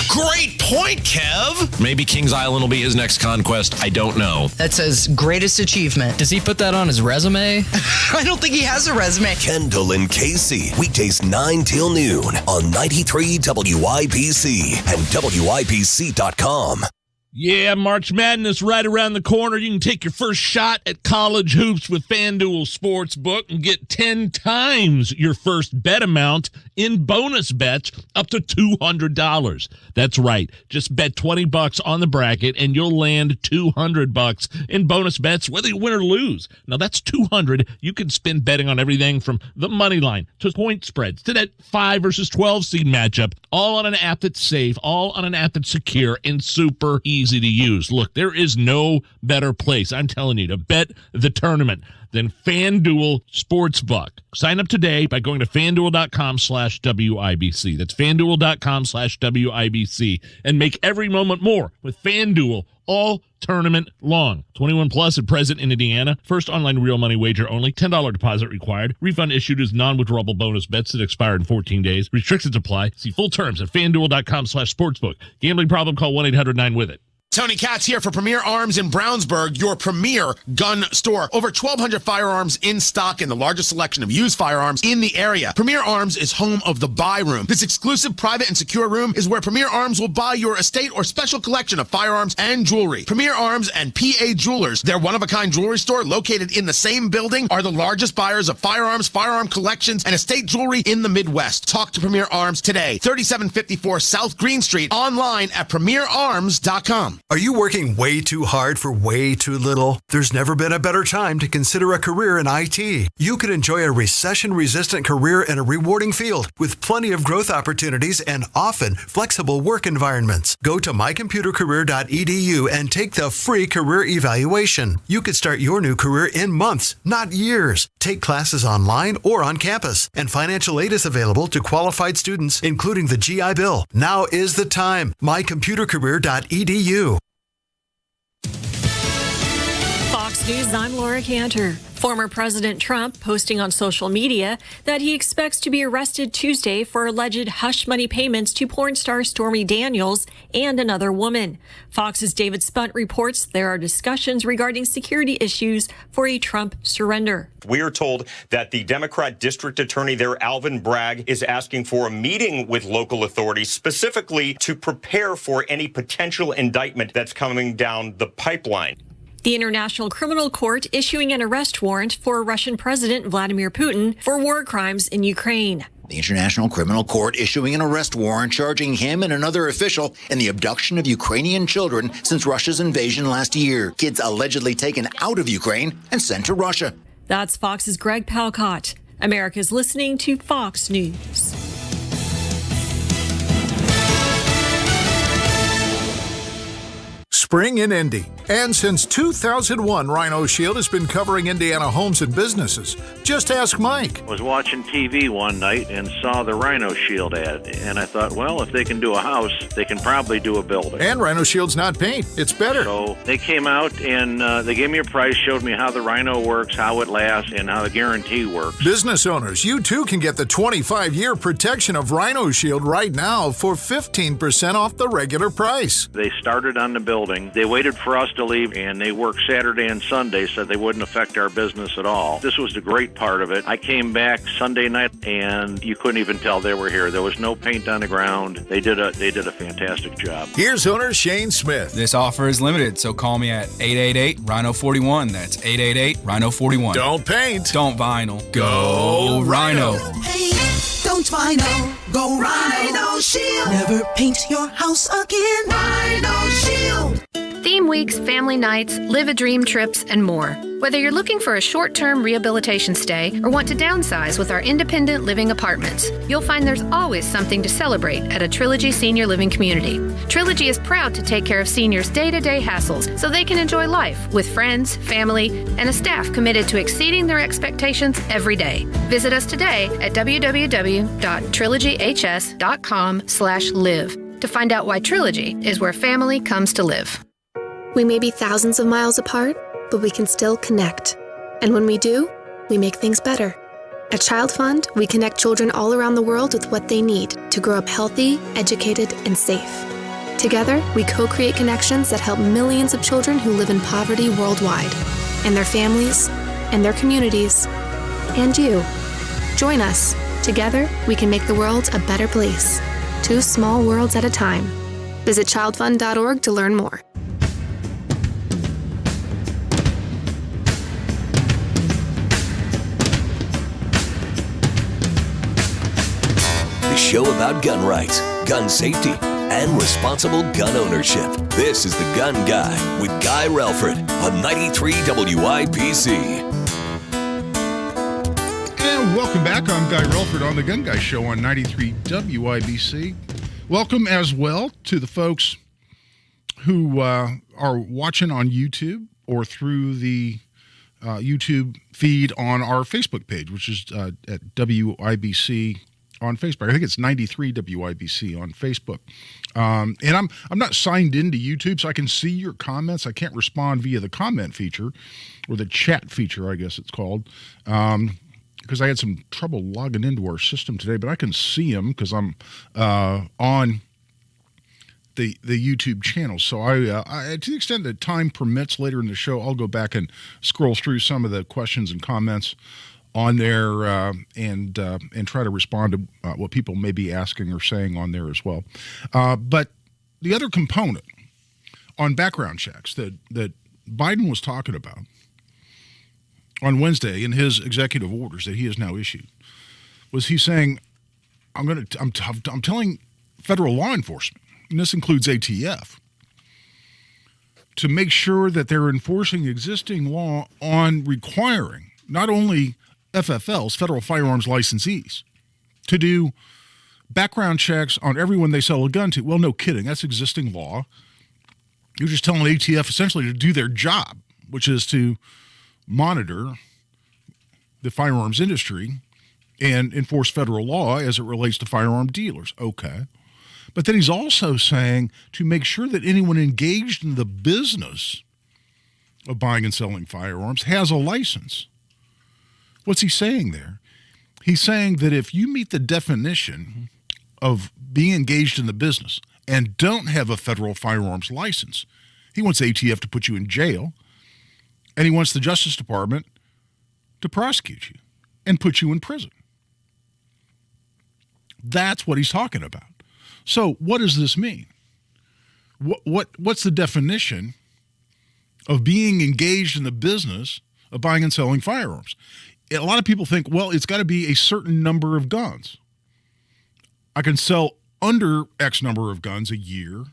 Speaker 6: Great point, Kev. Maybe Kings Island will be his next conquest. I don't know.
Speaker 4: That says greatest achievement.
Speaker 5: Does he put that on his resume?
Speaker 4: I don't think he has a resume.
Speaker 13: Kendall and Casey. Weekdays 9 till noon on 93 WIBC and WIBC.com.
Speaker 18: Yeah, March Madness right around the corner. You can take your first shot at college hoops with FanDuel Sportsbook and get 10 times your first bet amount in bonus bets up to $200. That's right. Just bet $20 on the bracket and you'll land $200 in bonus bets whether you win or lose. Now that's $200 you can spend betting on everything from the money line to point spreads to that 5 versus 12 seed matchup, all on an app that's safe, all on an app that's secure and super easy to use. Look, there is no better place, I'm telling you, to bet the tournament than FanDuel Sportsbook. Sign up today by going to FanDuel.com/WIBC. That's FanDuel.com/WIBC and make every moment more with FanDuel all tournament long. 21 plus and present in Indiana. First online real money wager only. $10 deposit required. Refund issued as non-withdrawable bonus bets that expire in 14 days. Restrictions apply. See full terms at FanDuel.com/sportsbook. Gambling problem? Call 1-800-9-WITH-IT. Tony Katz here for Premier Arms in Brownsburg, your premier gun store. Over 1,200 firearms in stock and the largest selection of used firearms in the area. Premier Arms is home of the Buy Room. This exclusive, private, and secure room is where Premier Arms will buy your estate or special collection of firearms and jewelry. Premier Arms and PA Jewelers, their one-of-a-kind jewelry store located in the same building, are the largest buyers of firearms, firearm collections, and estate jewelry in the Midwest. Talk to Premier Arms today, 3754 South Green Street, online at premierarms.com.
Speaker 7: Are you working way too hard for way too little? There's never been a better time to consider a career in IT. You could enjoy a recession-resistant career in a rewarding field with plenty of growth opportunities and often flexible work environments. Go to mycomputercareer.edu and take the free career evaluation. You could start your new career in months, not years. Take classes online or on campus, and financial aid is available to qualified students, including the GI Bill. Now is the time. mycomputercareer.edu.
Speaker 8: Fox News, I'm Laura Cantor. Former President Trump posting on social media that he expects to be arrested Tuesday for alleged hush money payments to porn star Stormy Daniels and another woman. Fox's David Spunt reports there are discussions regarding security issues for a Trump surrender.
Speaker 9: We are told that the Democrat district attorney there, Alvin Bragg, is asking for a meeting with local authorities specifically to prepare for any potential indictment that's coming down the pipeline.
Speaker 8: The International Criminal Court issuing an arrest warrant for Russian President Vladimir Putin for war crimes in Ukraine.
Speaker 24: The International Criminal Court issuing an arrest warrant charging him and another official in the abduction of Ukrainian children since Russia's invasion last year. Kids allegedly taken out of Ukraine and sent to Russia.
Speaker 8: That's Fox's Greg Palcott. America's listening to Fox News.
Speaker 19: Spring in Indy. And since 2001, Rhino Shield has been covering Indiana homes and businesses. Just ask Mike.
Speaker 25: I was watching TV one night and saw the Rhino Shield ad, and I thought, well, if they can do a house, they can probably do a building.
Speaker 19: And Rhino Shield's not paint, it's better.
Speaker 25: So they came out and they gave me a price, showed me how the Rhino works, how it lasts, and how the guarantee works.
Speaker 19: Business owners, you too can get the 25-year protection of Rhino Shield right now for 15% off the regular price.
Speaker 25: They started on the building. They waited for us to leave, and they worked Saturday and Sunday so they wouldn't affect our business at all. This was the great part of it. I came back Sunday night, and you couldn't even tell they were here. There was no paint on the ground. They did a fantastic job.
Speaker 19: Here's owner Shane Smith.
Speaker 26: This offer is limited, so call me at 888-RHINO-41. That's 888-RHINO-41.
Speaker 19: Don't paint.
Speaker 26: Don't vinyl. Go Rhino.
Speaker 27: Hey, don't vinyl. Go Rhino Shield. Never paint your house again. Rhino Shield.
Speaker 28: Theme weeks, family nights, live a dream trips, and more. Whether you're looking for a short-term rehabilitation stay or want to downsize with our independent living apartments, you'll find there's always something to celebrate at a Trilogy Senior Living community. Trilogy is proud to take care of seniors' day-to-day hassles so they can enjoy life with friends, family, and a staff committed to exceeding their expectations every day. Visit us today at www.trilogyhs.com/live to find out why Trilogy is where family comes to live.
Speaker 29: We may be thousands of miles apart, but we can still connect. And when we do, we make things better. At Child Fund, we connect children all around the world with what they need to grow up healthy, educated, and safe. Together, we co-create connections that help millions of children who live in poverty worldwide, and their families, and their communities, and you. Join us. Together, we can make the world a better place. 2 small worlds at a time. Visit childfund.org to learn more.
Speaker 13: The show about gun rights, gun safety, and responsible gun ownership. This is The Gun Guy with Guy Relford on 93 WIBC.
Speaker 15: And welcome back. I'm Guy Relford on The Gun Guy Show on 93 WIBC. Welcome as well to the folks who are watching on YouTube or through the YouTube feed on our Facebook page, which is at WIBC on Facebook. I think it's 93 WIBC on Facebook. And I'm not signed into YouTube, so I can see your comments. I can't respond via the comment feature or the chat feature, I guess it's called, because I had some trouble logging into our system today, but I can see them because I'm on the YouTube channel. So I to the extent that time permits later in the show, I'll go back and scroll through some of the questions and comments on there and try to respond to what people may be asking or saying on there as well. But the other component on background checks that Biden was talking about on Wednesday in his executive orders that he has now issued was he's saying, I'm telling federal law enforcement, and this includes ATF, to make sure that they're enforcing existing law on requiring not only FFLs, federal firearms licensees, to do background checks on everyone they sell a gun to. Well, no kidding. That's existing law. You're just telling ATF essentially to do their job, which is to monitor the firearms industry and enforce federal law as it relates to firearm dealers. Okay. But then he's also saying to make sure that anyone engaged in the business of buying and selling firearms has a license. What's he saying there? He's saying that if you meet the definition of being engaged in the business and don't have a federal firearms license, he wants ATF to put you in jail, and he wants the Justice Department to prosecute you and put you in prison. That's what he's talking about. So what does this mean? What's the definition of being engaged in the business of buying and selling firearms? A lot of people think, well, it's got to be a certain number of guns. I can sell under X number of guns a year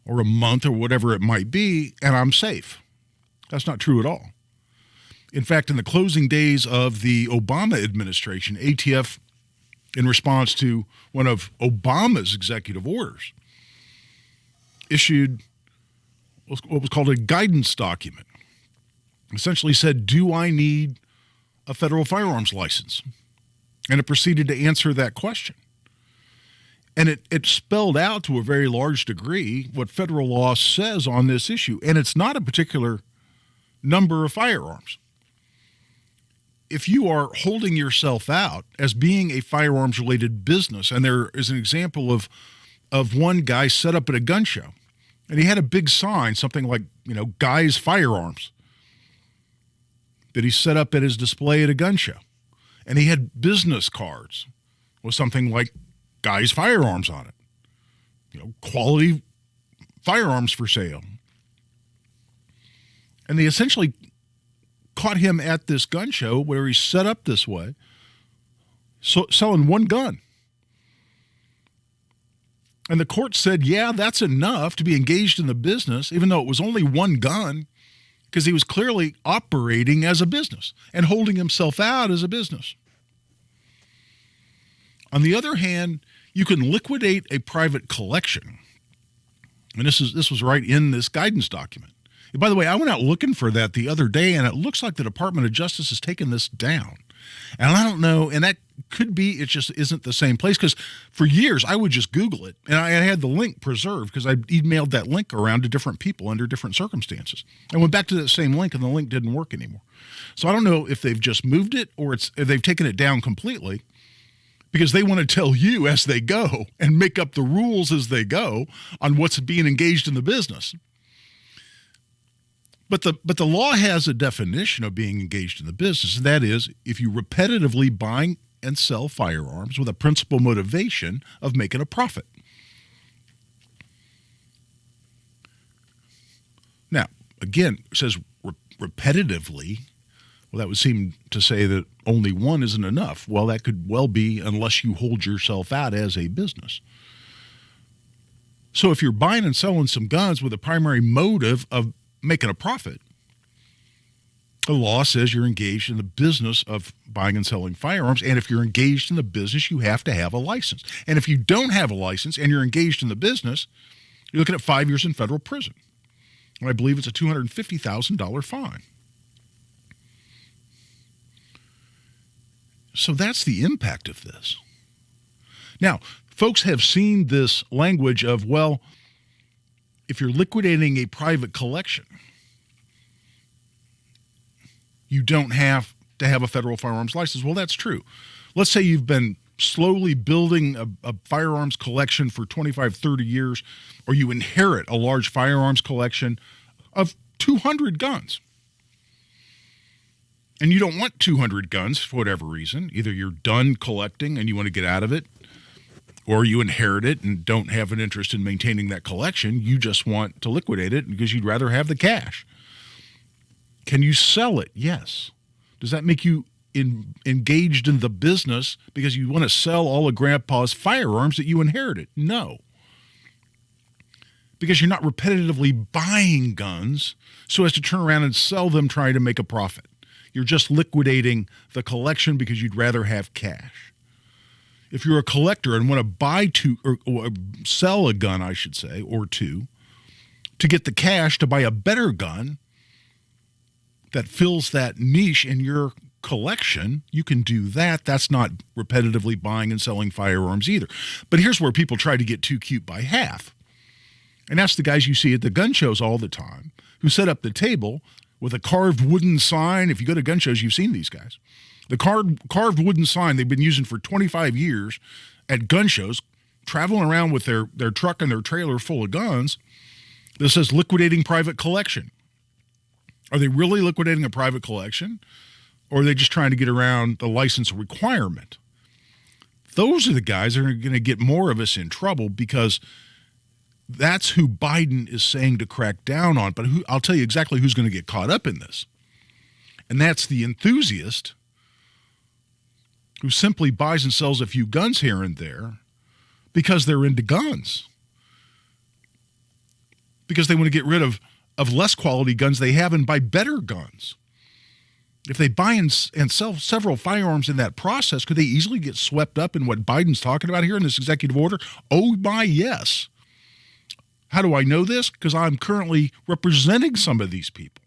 Speaker 15: or a month or whatever it might be, and I'm safe. That's not true at all. In fact, in the closing days of the Obama administration, ATF, in response to one of Obama's executive orders, issued what was called a guidance document. Essentially said, do I need a federal firearms license? And it proceeded to answer that question. And it spelled out to a very large degree what federal law says on this issue. And it's not a particular number of firearms. If you are holding yourself out as being a firearms-related business, and there is an example of one guy set up at a gun show, and he had a big sign, something like, Guy's Firearms, that he set up at his display at a gun show. And he had business cards with something like Guy's Firearms on it. Quality firearms for sale. And they essentially caught him at this gun show where he's set up this way, selling one gun. And the court said, yeah, that's enough to be engaged in the business, even though it was only one gun, because he was clearly operating as a business and holding himself out as a business. On the other hand, you can liquidate a private collection. And this was right in this guidance document. And by the way, I went out looking for that the other day, and it looks like the Department of Justice has taken this down. And I don't know, and that could be it just isn't the same place, because for years I would just Google it, and I had the link preserved because I emailed that link around to different people under different circumstances. I went back to that same link, and the link didn't work anymore. So I don't know if they've just moved it or if they've taken it down completely, because they want to tell you as they go and make up the rules as they go on what's being engaged in the business. But the law has a definition of being engaged in the business, and that is if you repetitively buy and sell firearms with a principal motivation of making a profit. Now, again, it says repetitively. Well, that would seem to say that only one isn't enough. Well, that could well be unless you hold yourself out as a business. So if you're buying and selling some guns with a primary motive of making a profit, the law says you're engaged in the business of buying and selling firearms, and if you're engaged in the business, you have to have a license. And if you don't have a license and you're engaged in the business, you're looking at 5 years in federal prison. And I believe it's a $250,000 fine. So that's the impact of this. Now, folks have seen this language of, well, if you're liquidating a private collection, you don't have to have a federal firearms license. Well, that's true. Let's say you've been slowly building a firearms collection for 25, 30 years, or you inherit a large firearms collection of 200 guns. And you don't want 200 guns for whatever reason. Either you're done collecting and you want to get out of it, or you inherit it and don't have an interest in maintaining that collection. You just want to liquidate it because you'd rather have the cash. Can you sell it? Yes. Does that make you engaged in the business because you want to sell all of Grandpa's firearms that you inherited? No. Because you're not repetitively buying guns so as to turn around and sell them trying to make a profit. You're just liquidating the collection because you'd rather have cash. If you're a collector and want to buy or sell a gun, I should say, or two, to get the cash to buy a better gun that fills that niche in your collection, you can do that. That's not repetitively buying and selling firearms either. But here's where people try to get too cute by half. And that's the guys you see at the gun shows all the time who set up the table with a carved wooden sign. If you go to gun shows, you've seen these guys. The carved wooden sign they've been using for 25 years at gun shows, traveling around with their truck and their trailer full of guns that says liquidating private collection. Are they really liquidating a private collection, or are they just trying to get around the license requirement? Those are the guys that are going to get more of us in trouble because that's who Biden is saying to crack down on. But I'll tell you exactly who's going to get caught up in this. And that's the enthusiast who simply buys and sells a few guns here and there because they're into guns. Because they want to get rid of less quality guns they have and buy better guns. If they buy and sell several firearms in that process, could they easily get swept up in what Biden's talking about here in this executive order? Oh, my, yes. How do I know this? Because I'm currently representing some of these people.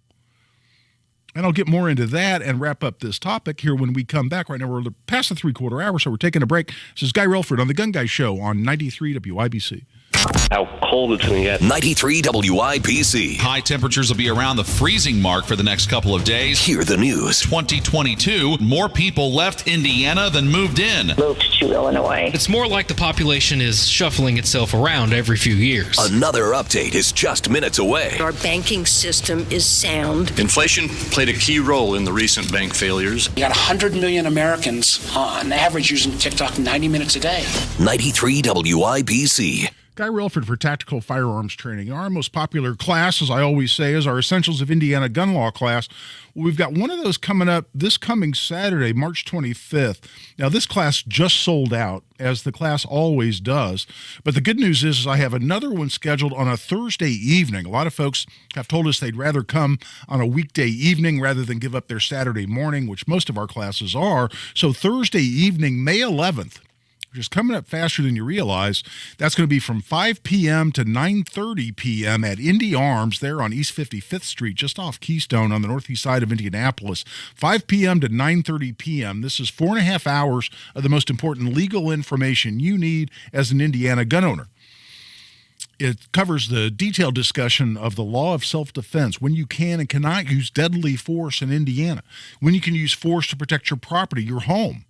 Speaker 15: And I'll get more into that and wrap up this topic here when we come back. Right now, we're past the 3/4 hour, so we're taking a break. This is Guy Relford on The Gun Guy Show on 93 WIBC.
Speaker 10: How cold it's going to get.
Speaker 13: 93 WIBC.
Speaker 11: High temperatures will be around the freezing mark for the next couple of days.
Speaker 13: Hear the news.
Speaker 11: 2022, more people left Indiana than moved in.
Speaker 12: Moved to Illinois.
Speaker 5: It's more like the population is shuffling itself around every few years.
Speaker 13: Another update is just minutes away.
Speaker 14: Our banking system is sound.
Speaker 16: Inflation played a key role in the recent bank failures.
Speaker 17: You got 100 million Americans on average using TikTok 90 minutes a day.
Speaker 13: 93 WIBC.
Speaker 15: Guy Relford for Tactical Firearms Training. Our most popular class, as I always say, is our Essentials of Indiana Gun Law class. We've got one of those coming up this coming Saturday, March 25th. Now, this class just sold out, as the class always does. But the good news is I have another one scheduled on a Thursday evening. A lot of folks have told us they'd rather come on a weekday evening rather than give up their Saturday morning, which most of our classes are. So Thursday evening, May 11th, which is coming up faster than you realize. That's going to be from 5 p.m. to 9:30 p.m. at Indy Arms there on East 55th Street, just off Keystone on the northeast side of Indianapolis. 5 p.m. to 9:30 p.m. This is 4.5 hours of the most important legal information you need as an Indiana gun owner. It covers the detailed discussion of the law of self-defense, when you can and cannot use deadly force in Indiana, when you can use force to protect your property, your home,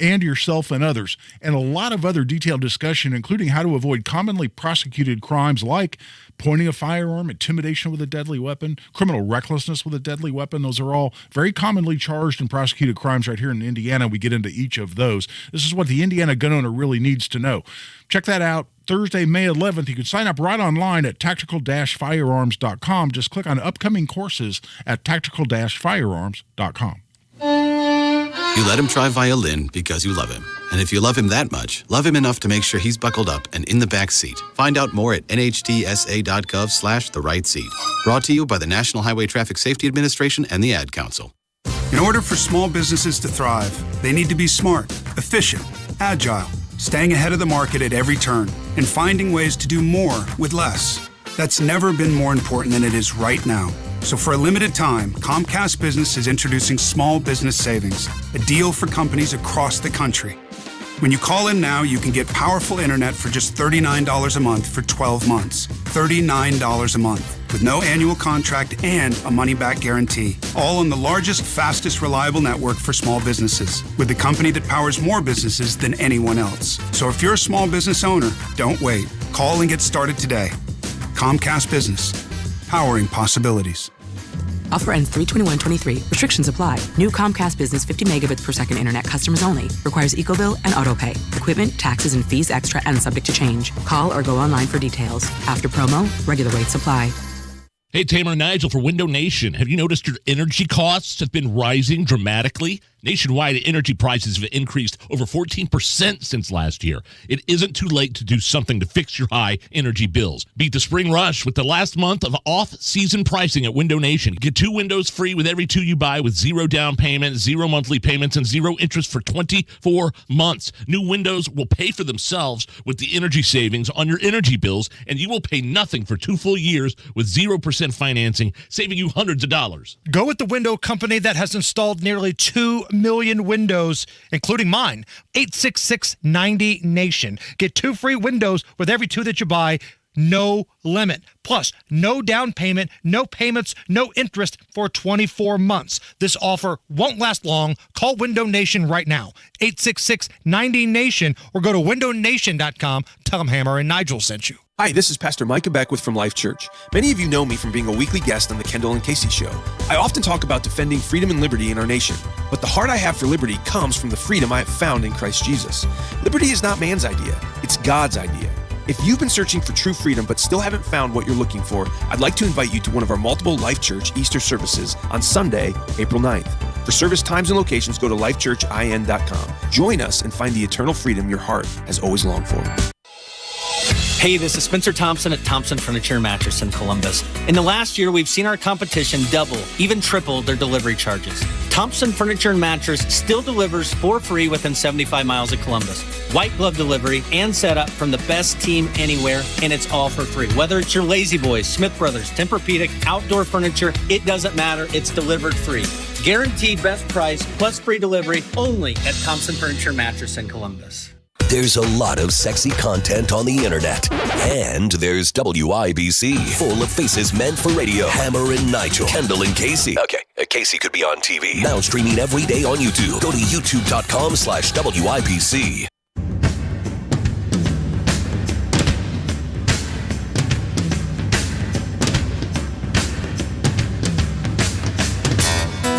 Speaker 15: and yourself and others, and a lot of other detailed discussion, including how to avoid commonly prosecuted crimes like pointing a firearm, intimidation with a deadly weapon, criminal recklessness with a deadly weapon. Those are all very commonly charged and prosecuted crimes right here in Indiana. We get into each of those. This is what the Indiana gun owner really needs to know. Check that out. Thursday, May 11th. You can sign up right online at tactical-firearms.com. Just click on upcoming courses at tactical-firearms.com.
Speaker 20: You let him try violin because you love him. And if you love him that much, love him enough to make sure he's buckled up and in the back seat. Find out more at nhtsa.gov/the right seat. Brought to you by the National Highway Traffic Safety Administration and the Ad Council.
Speaker 21: In order for small businesses to thrive, they need to be smart, efficient, agile, staying ahead of the market at every turn, and finding ways to do more with less. That's never been more important than it is right now. So for a limited time, Comcast Business is introducing Small Business Savings, a deal for companies across the country. When you call in now, you can get powerful internet for just $39 a month for 12 months. $39 a month. With no annual contract and a money-back guarantee. All on the largest, fastest, reliable network for small businesses. With the company that powers more businesses than anyone else. So if you're a small business owner, don't wait. Call and get started today. Comcast Business. Powering possibilities.
Speaker 1: Offer ends 3/21/23. Restrictions apply. New Comcast Business 50 megabits per second internet customers only. Requires EcoBill and AutoPay. Equipment, taxes, and fees extra and subject to change. Call or go online for details. After promo, regular rates apply.
Speaker 2: Hey, Tamer and Nigel for Window Nation. Have you noticed your energy costs have been rising dramatically? Nationwide energy prices have increased over 14% since last year. It isn't too late to do something to fix your high energy bills. Beat the spring rush with the last month of off-season pricing at Window Nation. Get 2 windows free with every 2 you buy with 0 down payment, 0 monthly payments, and 0 interest for 24 months. New windows will pay for themselves with the energy savings on your energy bills, and you will pay nothing for 2 full years with 0% financing, saving you hundreds of dollars.
Speaker 3: Go with the window company that has installed nearly 2 million windows, including mine. 866-90-NATION. Get 2 free windows with every 2 that you buy. No limit. Plus, no down payment, no payments, no interest for 24 months. This offer won't last long. Call Window Nation right now. 866-90-NATION or go to windownation.com. Tell them Hammer and Nigel sent you.
Speaker 4: Hi, this is Pastor Micah Beckwith from Life Church. Many of you know me from being a weekly guest on the Kendall and Casey Show. I often talk about defending freedom and liberty in our nation, but the heart I have for liberty comes from the freedom I have found in Christ Jesus. Liberty is not man's idea, it's God's idea. If you've been searching for true freedom but still haven't found what you're looking for, I'd like to invite you to one of our multiple Life Church Easter services on Sunday, April 9th. For service times and locations, go to lifechurchin.com. Join us and find the eternal freedom your heart has always longed for.
Speaker 6: Hey, this is Spencer Thompson at Thompson Furniture and Mattress in Columbus. In the last year, we've seen our competition double, even triple their delivery charges. Thompson Furniture and Mattress still delivers for free within 75 miles of Columbus. White glove delivery and setup from the best team anywhere, and it's all for free. Whether it's your Lazy Boys, Smith Brothers, Tempur-Pedic, outdoor furniture, it doesn't matter. It's delivered free. Guaranteed best price plus free delivery only at Thompson Furniture and Mattress in Columbus.
Speaker 13: There's a lot of sexy content on the internet. And there's WIBC, full of faces meant for radio. Hammer and Nigel, Kendall and Casey. Okay, Casey could be on TV. Now streaming every day on YouTube. Go to youtube.com/WIBC.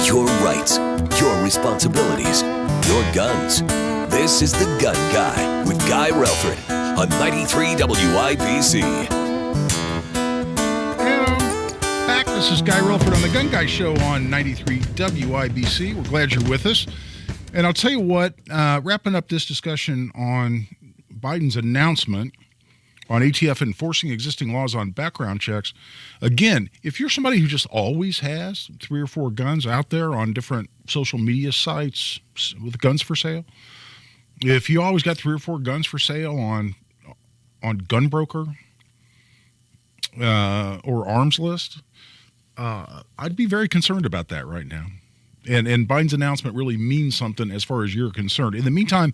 Speaker 13: Your rights, your responsibilities, your guns. This is The Gun Guy with Guy Relford on 93 WIBC.
Speaker 15: And back. This is Guy Relford on The Gun Guy Show on 93 WIBC. We're glad you're with us. And I'll tell you what, wrapping up this discussion on Biden's announcement on ATF enforcing existing laws on background checks. Again, if you're somebody who just always has 3 or 4 guns out there on different social media sites with guns for sale, if you always got 3 or 4 guns for sale on Gunbroker or Arms List, I'd be very concerned about that right now. And Biden's announcement really means something as far as you're concerned. In the meantime,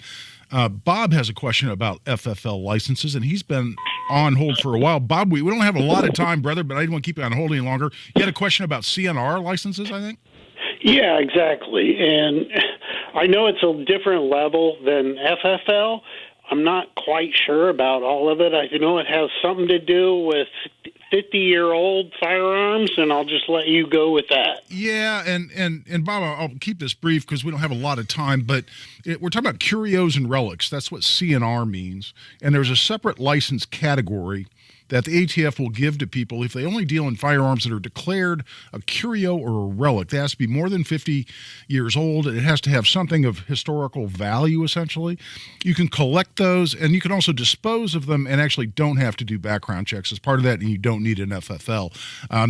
Speaker 15: Bob has a question about FFL licenses, and he's been on hold for a while. Bob, we don't have a lot of time, brother, but I didn't want to keep you on hold any longer. You had a question about CNR licenses, I think?
Speaker 12: Yeah, exactly. And I know it's a different level than FFL. I'm not quite sure about all of it. I know it has something to do with 50-year-old firearms, and I'll just let you go with that.
Speaker 15: Yeah, and Bob, I'll keep this brief because we don't have a lot of time, but we're talking about curios and relics. That's what CNR means. And there's a separate license category that the ATF will give to people if they only deal in firearms that are declared a curio or a relic. They has to be more than 50 years old. It has to have something of historical value, essentially. You can collect those, and you can also dispose of them and actually don't have to do background checks as part of that, and you don't need an FFL.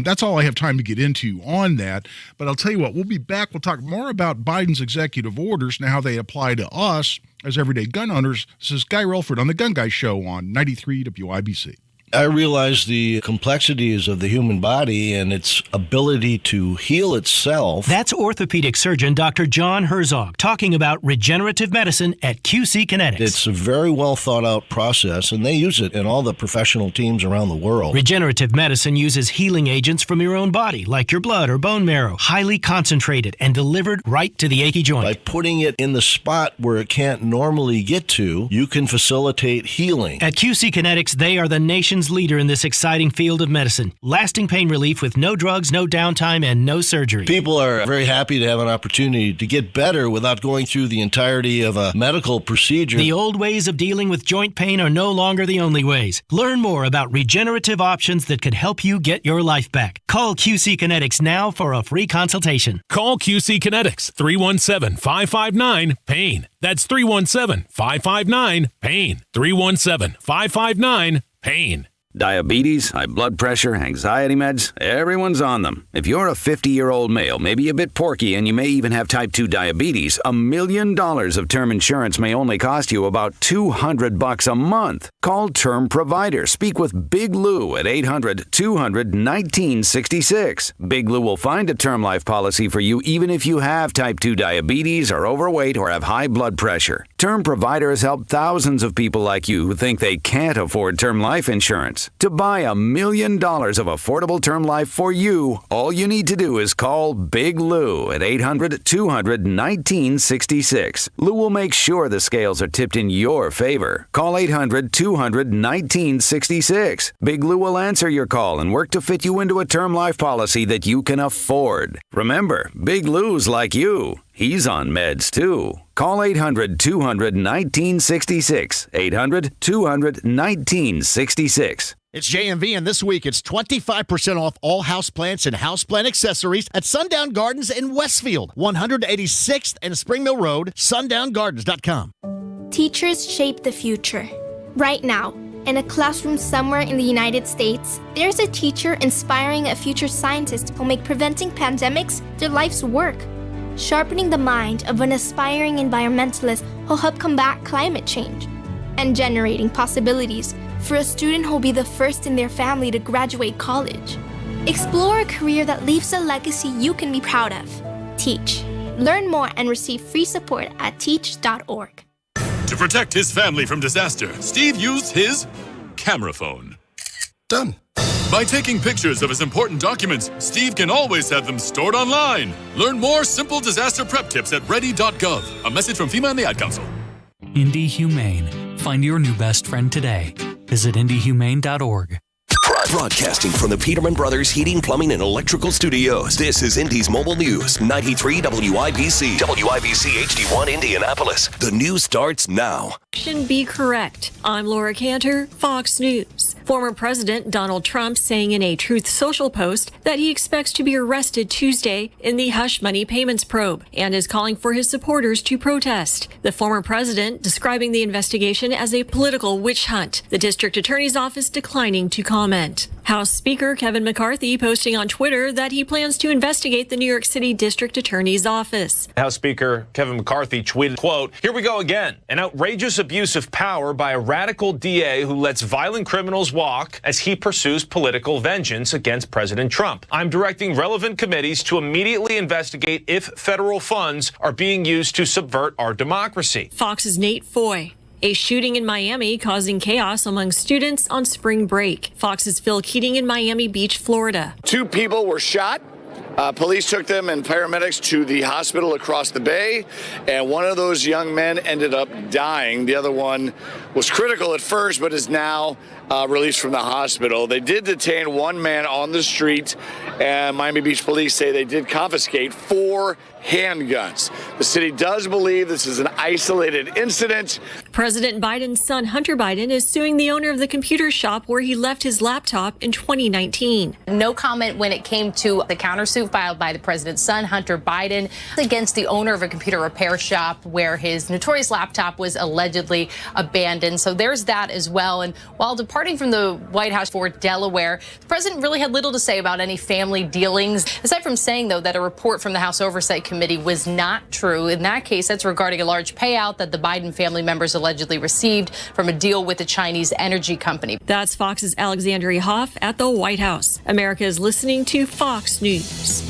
Speaker 15: That's all I have time to get into on that, but I'll tell you what, we'll be back. We'll talk more about Biden's executive orders and how they apply to us as everyday gun owners. This is Guy Relford on The Gun Guy Show on 93 WIBC.
Speaker 7: I realize the complexities of the human body and its ability to heal itself.
Speaker 8: That's orthopedic surgeon Dr. John Herzog talking about regenerative medicine at QC Kinetics.
Speaker 7: It's a very well thought out process, and they use it in all the professional teams around the world.
Speaker 8: Regenerative medicine uses healing agents from your own body, like your blood or bone marrow, highly concentrated and delivered right to the achy joint.
Speaker 7: By putting it in the spot where it can't normally get to, you can facilitate healing.
Speaker 8: At QC Kinetics, they are the nation's leader in this exciting field of medicine. Lasting pain relief with no drugs, no downtime, and no surgery.
Speaker 7: People are very happy to have an opportunity to get better without going through the entirety of a medical procedure.
Speaker 8: The old ways of dealing with joint pain are no longer the only ways. Learn more about regenerative options that could help you get your life back. Call QC Kinetics now for a free consultation.
Speaker 9: Call QC Kinetics 317-559-PAIN. That's 317-559-PAIN. 317-559-PAIN.
Speaker 18: Diabetes, high blood pressure, anxiety meds, everyone's on them. If you're a 50-year-old male, maybe a bit porky, and you may even have type 2 diabetes, $1 million of term insurance may only cost you about $200 a month. Call Term Provider. Speak with Big Lou at 800-200-1966. Big Lou will find a term life policy for you even if you have type 2 diabetes, are overweight, or have high blood pressure. Term Provider has helped thousands of people like you who think they can't afford term life insurance. To buy $1 million of affordable term life for you, all you need to do is call Big Lou at 800-200-1966. Lou will make sure the scales are tipped in your favor. Call 800-200-1966. Big Lou will answer your call and work to fit you into a term life policy that you can afford. Remember, Big Lou's like you. He's on meds, too. Call 800-200-1966. 800-200-1966.
Speaker 19: It's JMV, and this week it's 25% off all houseplants and houseplant accessories at Sundown Gardens in Westfield, 186th and Spring Mill Road, sundown.gardens.com.
Speaker 22: Teachers shape the future. Right now, in a classroom somewhere in the United States, there's a teacher inspiring a future scientist who'll make preventing pandemics their life's work. Sharpening the mind of an aspiring environmentalist who'll help combat climate change, and generating possibilities for a student who'll be the first in their family to graduate college. Explore a career that leaves a legacy you can be proud of. Teach. Learn more and receive free support at teach.org.
Speaker 23: To protect his family from disaster, Steve used his camera phone. Done. By taking pictures of his important documents, Steve can always have them stored online. Learn more simple disaster prep tips at ready.gov. A message from FEMA and the Ad Council.
Speaker 24: Indy Humane. Find your new best friend today. Visit indyhumane.org.
Speaker 13: Broadcasting from the Peterman Brothers Heating, Plumbing, and Electrical Studios, this is Indy's Mobile News, 93 WIBC. WIBC HD1 Indianapolis. The news starts now.
Speaker 25: Be correct. I'm Laura Cantor, Fox News. Former President Donald Trump saying in a Truth Social post that he expects to be arrested Tuesday in the hush money payments probe and is calling for his supporters to protest. The former president describing the investigation as a political witch hunt. The district attorney's office declining to comment. House Speaker Kevin McCarthy posting on Twitter that he plans to investigate the New York City District Attorney's office.
Speaker 30: House Speaker Kevin McCarthy tweeted, quote, "Here we go again. An outrageous abuse of power by a radical DA who lets violent criminals walk as he pursues political vengeance against President Trump. I'm directing relevant committees to immediately investigate if federal funds are being used to subvert our democracy."
Speaker 25: Fox's Nate Foy. A shooting in Miami causing chaos among students on spring break. Fox's Phil Keating in Miami Beach, Florida.
Speaker 31: 2 people were shot. Police took them and paramedics to the hospital across the bay, and one of those young men ended up dying. The other one was critical at first, but is now released from the hospital. They did detain one man on the street, and Miami Beach police say they did confiscate 4 handguns. The city does believe this is an isolated incident.
Speaker 25: President Biden's son, Hunter Biden, is suing the owner of the computer shop where he left his laptop in 2019.
Speaker 32: No comment when it came to the countersuit filed by the president's son, Hunter Biden, against the owner of a computer repair shop where his notorious laptop was allegedly abandoned. So there's that as well. And while departing from the White House for Delaware, the president really had little to say about any family dealings, aside from saying, though, that a report from the House Oversight Committee committee was not true. In that case, that's regarding a large payout that the Biden family members allegedly received from a deal with a Chinese energy company.
Speaker 25: That's Fox's Alexandria Hoff at the White House. America is listening to Fox News.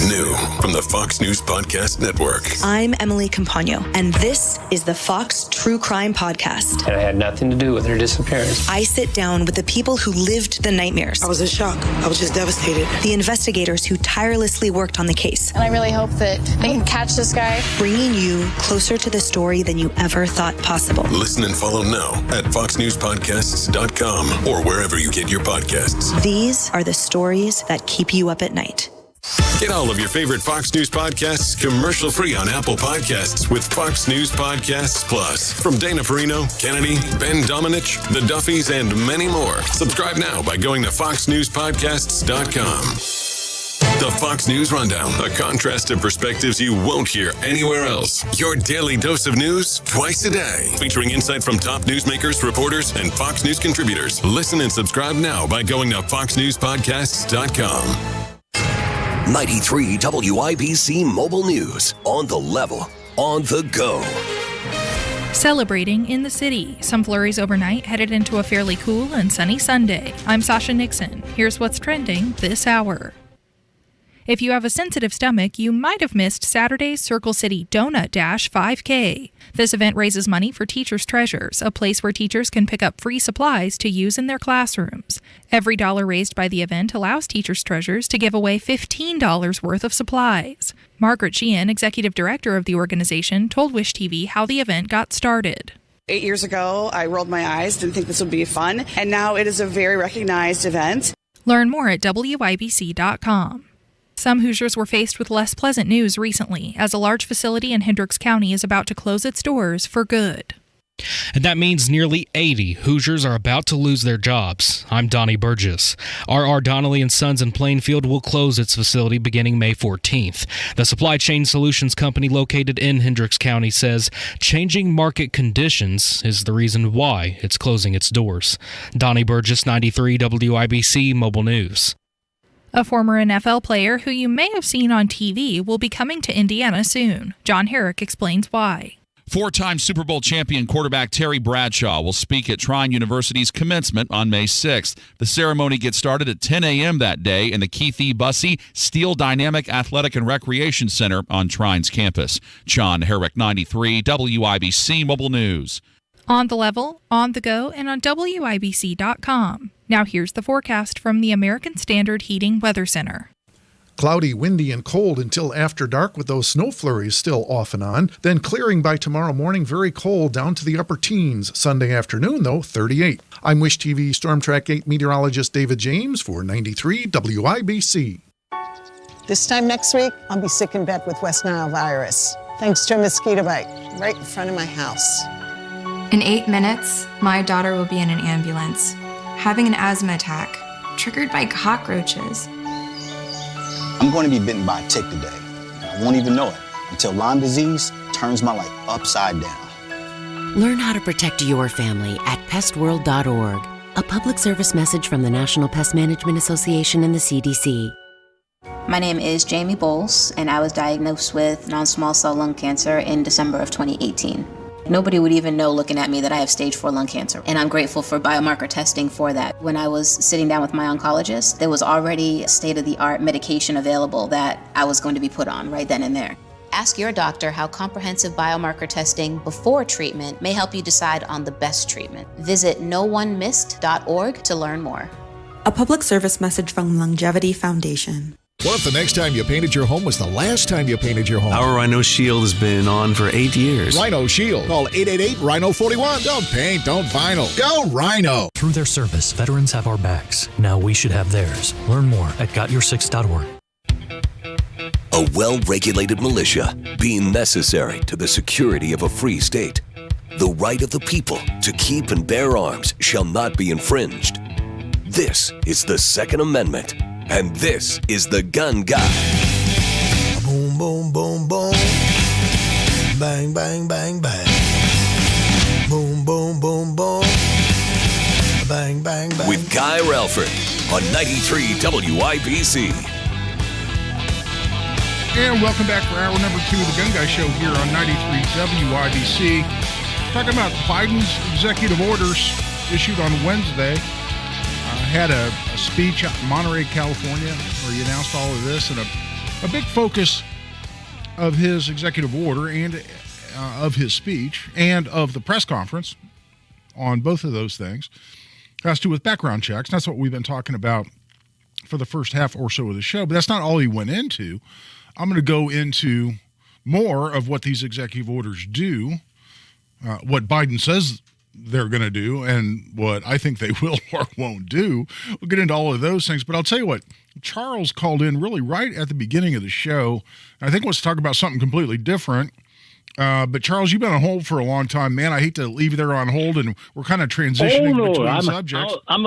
Speaker 5: New from the Fox News Podcast Network.
Speaker 10: I'm Emily Campagno, and this is the Fox True Crime Podcast.
Speaker 11: And I had nothing to do with her disappearance.
Speaker 10: I sit down with the people who lived the nightmares.
Speaker 14: I was in shock. I was just devastated.
Speaker 10: The investigators who tirelessly worked on the case.
Speaker 32: And I really hope that they can catch this guy.
Speaker 10: Bringing you closer to the story than you ever thought possible.
Speaker 5: Listen and follow now at foxnewspodcasts.com or wherever you get your podcasts.
Speaker 10: These are the stories that keep you up at night.
Speaker 5: Get all of your favorite Fox News podcasts commercial-free on Apple Podcasts with Fox News Podcasts Plus. From Dana Perino, Kennedy, Ben Domenech, The Duffys, and many more. Subscribe now by going to foxnewspodcasts.com. The Fox News Rundown, a contrast of perspectives you won't hear anywhere else. Your daily dose of news twice a day, featuring insight from top newsmakers, reporters, and Fox News contributors. Listen and subscribe now by going to foxnewspodcasts.com.
Speaker 13: 93 WIBC Mobile News. On the level, on the go.
Speaker 16: Celebrating in the city. Some flurries overnight headed into a fairly cool and sunny Sunday. I'm Sasha Nixon. Here's what's trending this hour. If you have a sensitive stomach, you might have missed Saturday's Circle City Donut Dash 5K. This event raises money for Teachers Treasures, a place where teachers can pick up free supplies to use in their classrooms. Every dollar raised by the event allows Teachers Treasures to give away $15 worth of supplies. Margaret Sheehan, executive director of the organization, told Wish TV how the event got started.
Speaker 17: 8 years ago, I rolled my eyes, didn't think this would be fun, and now it is a very recognized event.
Speaker 16: Learn more at WIBC.com. Some Hoosiers were faced with less pleasant news recently, as a large facility in Hendricks County is about to close its doors for good.
Speaker 20: And that means nearly 80 Hoosiers are about to lose their jobs. I'm Donnie Burgess. R.R. Donnelly & Sons in Plainfield will close its facility beginning May 14th. The supply chain solutions company located in Hendricks County says changing market conditions is the reason why it's closing its doors. Donnie Burgess, 93 WIBC Mobile News.
Speaker 16: A former NFL player who you may have seen on TV will be coming to Indiana soon. John Herrick explains why.
Speaker 21: Four-time Super Bowl champion quarterback Terry Bradshaw will speak at Trine University's commencement on May 6th. The ceremony gets started at 10 a.m. that day in the Keith E. Bussey Steel Dynamic Athletic and Recreation Center on Trine's campus. John Herrick, 93 WIBC Mobile News.
Speaker 16: On the level, on the go, and on WIBC.com. Now here's the forecast from the American Standard Heating Weather Center.
Speaker 26: Cloudy, windy, and cold until after dark with those snow flurries still off and on. Then clearing by tomorrow morning, very cold down to the upper teens. Sunday afternoon, though, 38. I'm Wish TV Storm Track 8 meteorologist David James for 93 WIBC.
Speaker 27: This time next week, I'll be sick in bed with West Nile virus, thanks to a mosquito bite right in front of my house.
Speaker 28: In 8 minutes, my daughter will be in an ambulance, having an asthma attack, triggered by cockroaches.
Speaker 29: I'm going to be bitten by a tick today. I won't even know it until Lyme disease turns my life upside down.
Speaker 33: Learn how to protect your family at pestworld.org. A public service message from the National Pest Management Association and the CDC.
Speaker 34: My name is Jamie Bowles, and I was diagnosed with non-small cell lung cancer in December of 2018. Nobody would even know looking at me that I have stage 4 lung cancer, and I'm grateful for biomarker testing for that. When I was sitting down with my oncologist, there was already state-of-the-art medication available that I was going to be put on right then and there. Ask your doctor how comprehensive biomarker testing before treatment may help you decide on the best treatment. Visit noonemissed.org to learn more.
Speaker 35: A public service message from Longevity Foundation.
Speaker 36: What if the next time you painted your home was the last time you painted your home?
Speaker 37: Our Rhino Shield has been on for 8 years.
Speaker 36: Rhino Shield. Call 888-RHINO-41. Don't paint, don't vinyl. Go Rhino.
Speaker 24: Through their service, veterans have our backs. Now we should have theirs. Learn more at gotyoursix.org.
Speaker 13: A well-regulated militia being necessary to the security of a free state. The right of the people to keep and bear arms shall not be infringed. This is the Second Amendment. And this is the Gun Guy.
Speaker 38: Boom, boom, boom, boom. Bang, bang, bang, bang. Boom, boom, boom, boom. Bang, bang. bang, bang.
Speaker 13: With Guy Relford on 93 WIBC.
Speaker 1: And welcome back for hour number 2 of the Gun Guy Show here on 93 WIBC. Talking about Biden's executive orders issued on Wednesday. Had a speech out in Monterey, California, where he announced all of this, and a big focus of his executive order and of his speech and of the press conference on both of those things has to do with background checks. That's what we've been talking about for the first half or so of the show, but that's not all he went into. I'm going to go into more of what these executive orders do, what Biden says they're going to do, and what I think they will or won't do. We'll get into all of those things, but I'll tell you what, Charles called in really right at the beginning of the show. I think wants to talk about something completely different. But Charles, you've been on hold for a long time, man. I hate to leave you there on hold, and we're kind of transitioning between subjects.
Speaker 2: I'm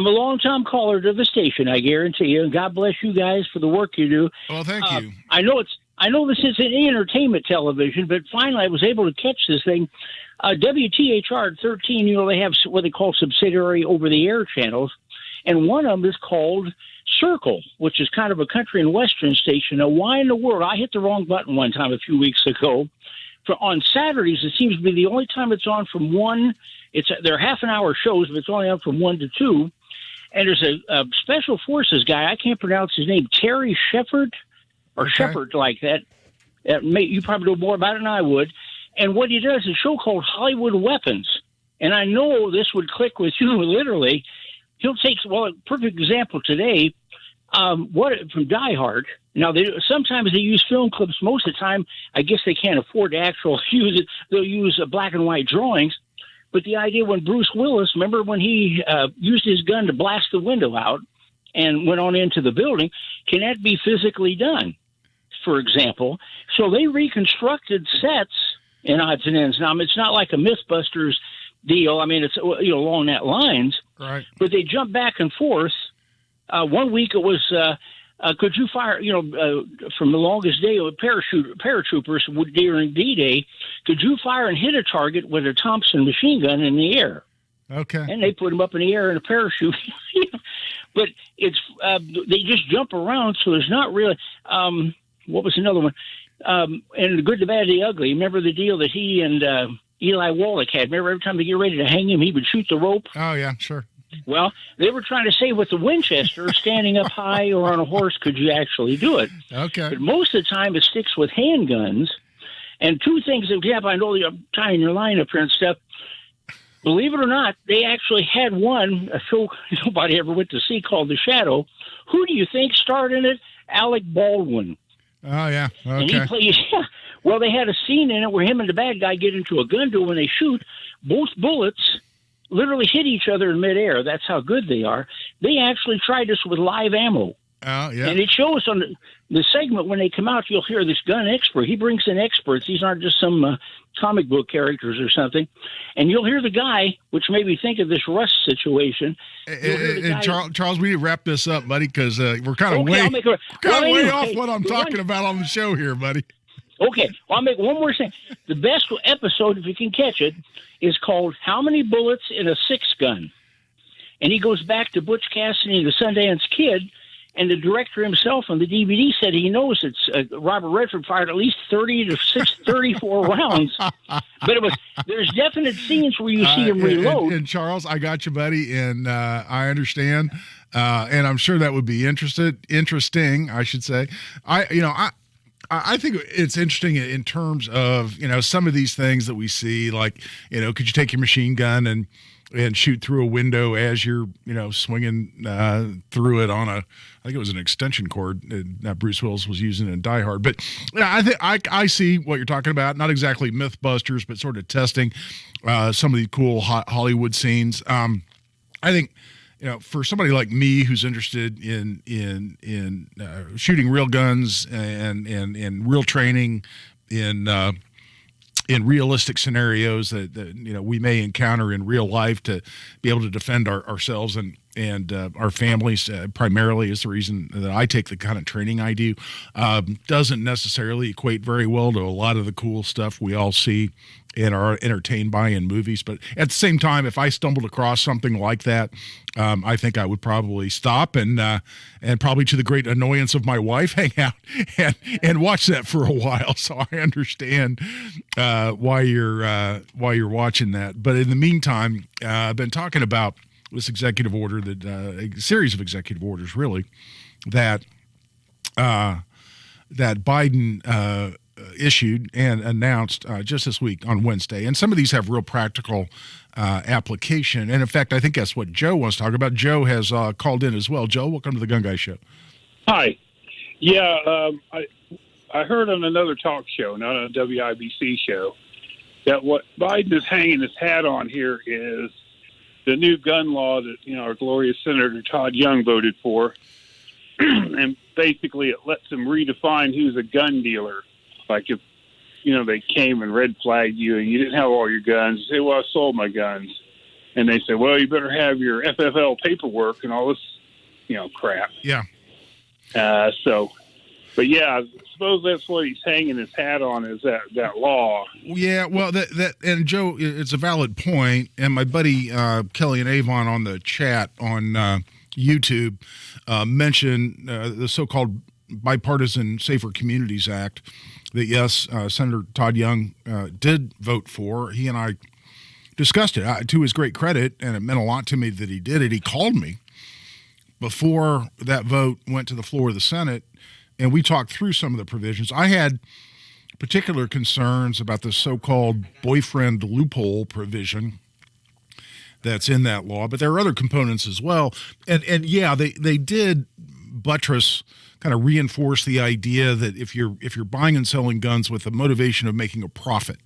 Speaker 2: a long-time caller to the station, I guarantee you, and God bless you guys for the work you do.
Speaker 1: Well, thank you.
Speaker 2: I know this isn't entertainment television, but finally I was able to catch this thing. WTHR 13, they have what they call subsidiary over-the-air channels, and one of them is called Circle, which is kind of a country and western station. Now, why in the world? I hit the wrong button one time a few weeks ago. On Saturdays, it seems to be the only time it's on from 1. They're half-an-hour shows, but it's only on from 1 to 2. And there's a Special Forces guy, I can't pronounce his name, Terry Shepard, or Shepard like that. You probably know more about it than I would. And what he does is a show called Hollywood Weapons. And I know this would click with you, literally. He'll take, a perfect example today, from Die Hard. Now, sometimes they use film clips. Most of the time, I guess they can't afford to actually use it. They'll use black and white drawings. But the idea when Bruce Willis, remember when he used his gun to blast the window out and went on into the building, can that be physically done, for example? So they reconstructed sets in odds and ends. Now, it's not like a Mythbusters deal. I mean, it's along that lines.
Speaker 1: Right.
Speaker 2: But they jump back and forth. 1 week it was, could you fire, from the longest day of paratroopers during D-Day, could you fire and hit a target with a Thompson machine gun in the air?
Speaker 1: Okay.
Speaker 2: And they put them up in the air in a parachute. But it's they just jump around, so there's not really what was another one? And the Good, the Bad, the Ugly. Remember the deal that he and Eli Wallach had? Remember every time they get ready to hang him, he would shoot the rope?
Speaker 1: Oh, yeah, sure.
Speaker 2: Well, they were trying to say with the Winchester, standing up high or on a horse, could you actually do it?
Speaker 1: Okay.
Speaker 2: But most of the time it sticks with handguns. And two things, I know you're tying your line up here and stuff. Believe it or not, they actually had a show nobody ever went to see called The Shadow. Who do you think starred in it? Alec Baldwin.
Speaker 1: Oh, yeah. Okay.
Speaker 2: And he plays, well, they had a scene in it where him and the bad guy get into a gun duel. When they shoot, both bullets literally hit each other in midair. That's how good they are. They actually tried this with live ammo.
Speaker 1: Oh, yeah.
Speaker 2: And it shows on the segment when they come out, you'll hear this gun expert. He brings in experts. These aren't just some comic book characters or something. And you'll hear the guy, which made me think of this Russ situation.
Speaker 1: And Charles, we need to wrap this up, buddy, because we're kind of way off what I'm talking about on the show here, buddy.
Speaker 2: Okay, well, I'll make one more thing. The best episode, if you can catch it, is called How Many Bullets in a Six Gun? And he goes back to Butch Cassidy, the Sundance Kid, and the director himself on the DVD said he knows it's Robert Redford fired at least 34 rounds. But there's definite scenes where you see him reload.
Speaker 1: And Charles, I got you, buddy, and I understand. And I'm sure that would be interesting, I should say. I think it's interesting in terms of, some of these things that we see, like, could you take your machine gun and shoot through a window as you're, swinging through it on I think it was an extension cord that Bruce Willis was using in Die Hard. But I think I see what you're talking about. Not exactly Mythbusters, but sort of testing some of the cool Hollywood scenes. I think, for somebody like me who's interested in shooting real guns and real training in realistic scenarios that we may encounter in real life, to be able to defend ourselves and our families primarily is the reason that I take the kind of training I do. Doesn't necessarily equate very well to a lot of the cool stuff we all see and are entertained by in movies. But at the same time, if I stumbled across something like that, I think I would probably stop and probably, to the great annoyance of my wife, hang out and watch that for a while. So I understand why you're watching that. But in the meantime, I've been talking about this executive order, that a series of executive orders, really, that Biden issued and announced just this week on Wednesday. And some of these have real practical application. And in fact, I think that's what Joe wants to talk about. Joe has called in as well. Joe, welcome to the Gun Guy Show.
Speaker 3: Hi. Yeah, I heard on another talk show, not on a WIBC show, that what Biden is hanging his hat on here is the new gun law that, our glorious Senator Todd Young voted for. And basically it lets them redefine who's a gun dealer. Like if, they came and red flagged you and you didn't have all your guns, you say, well, I sold my guns. And they say, well, you better have your FFL paperwork and all this, crap.
Speaker 1: Yeah.
Speaker 3: But yeah, I suppose that's what he's hanging his hat on, is that law.
Speaker 1: Yeah, well, that and Joe, it's a valid point. And my buddy Kelly and Avon on the chat on YouTube mentioned the so-called Bipartisan Safer Communities Act that, yes, Senator Todd Young did vote for. He and I discussed it, to his great credit, and it meant a lot to me that he did it. He called me before that vote went to the floor of the Senate, and we talked through some of the provisions. I had particular concerns about the so-called boyfriend loophole provision that's in that law, but there are other components as well. And yeah, they did buttress, kind of reinforce the idea that if you're buying and selling guns with the motivation of making a profit,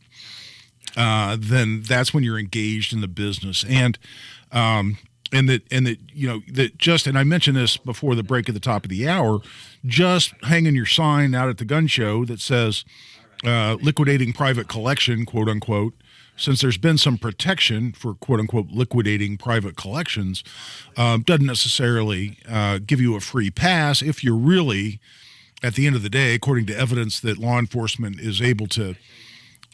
Speaker 1: then that's when you're engaged in the business. And I mentioned this before the break at the top of the hour, just hanging your sign out at the gun show that says liquidating private collection, quote unquote, since there's been some protection for quote unquote liquidating private collections, doesn't necessarily give you a free pass if you're really, at the end of the day, according to evidence that law enforcement is able to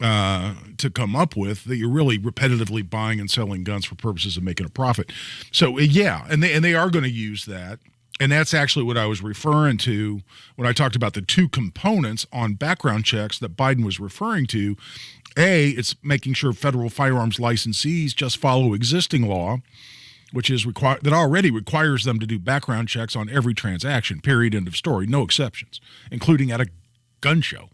Speaker 1: come up with, that you're really repetitively buying and selling guns for purposes of making a profit. So yeah, and they are going to use that. And that's actually what I was referring to when I talked about the two components on background checks that Biden was referring to. A, it's making sure federal firearms licensees just follow existing law, which is that already requires them to do background checks on every transaction, period, end of story, no exceptions, including at a gun show,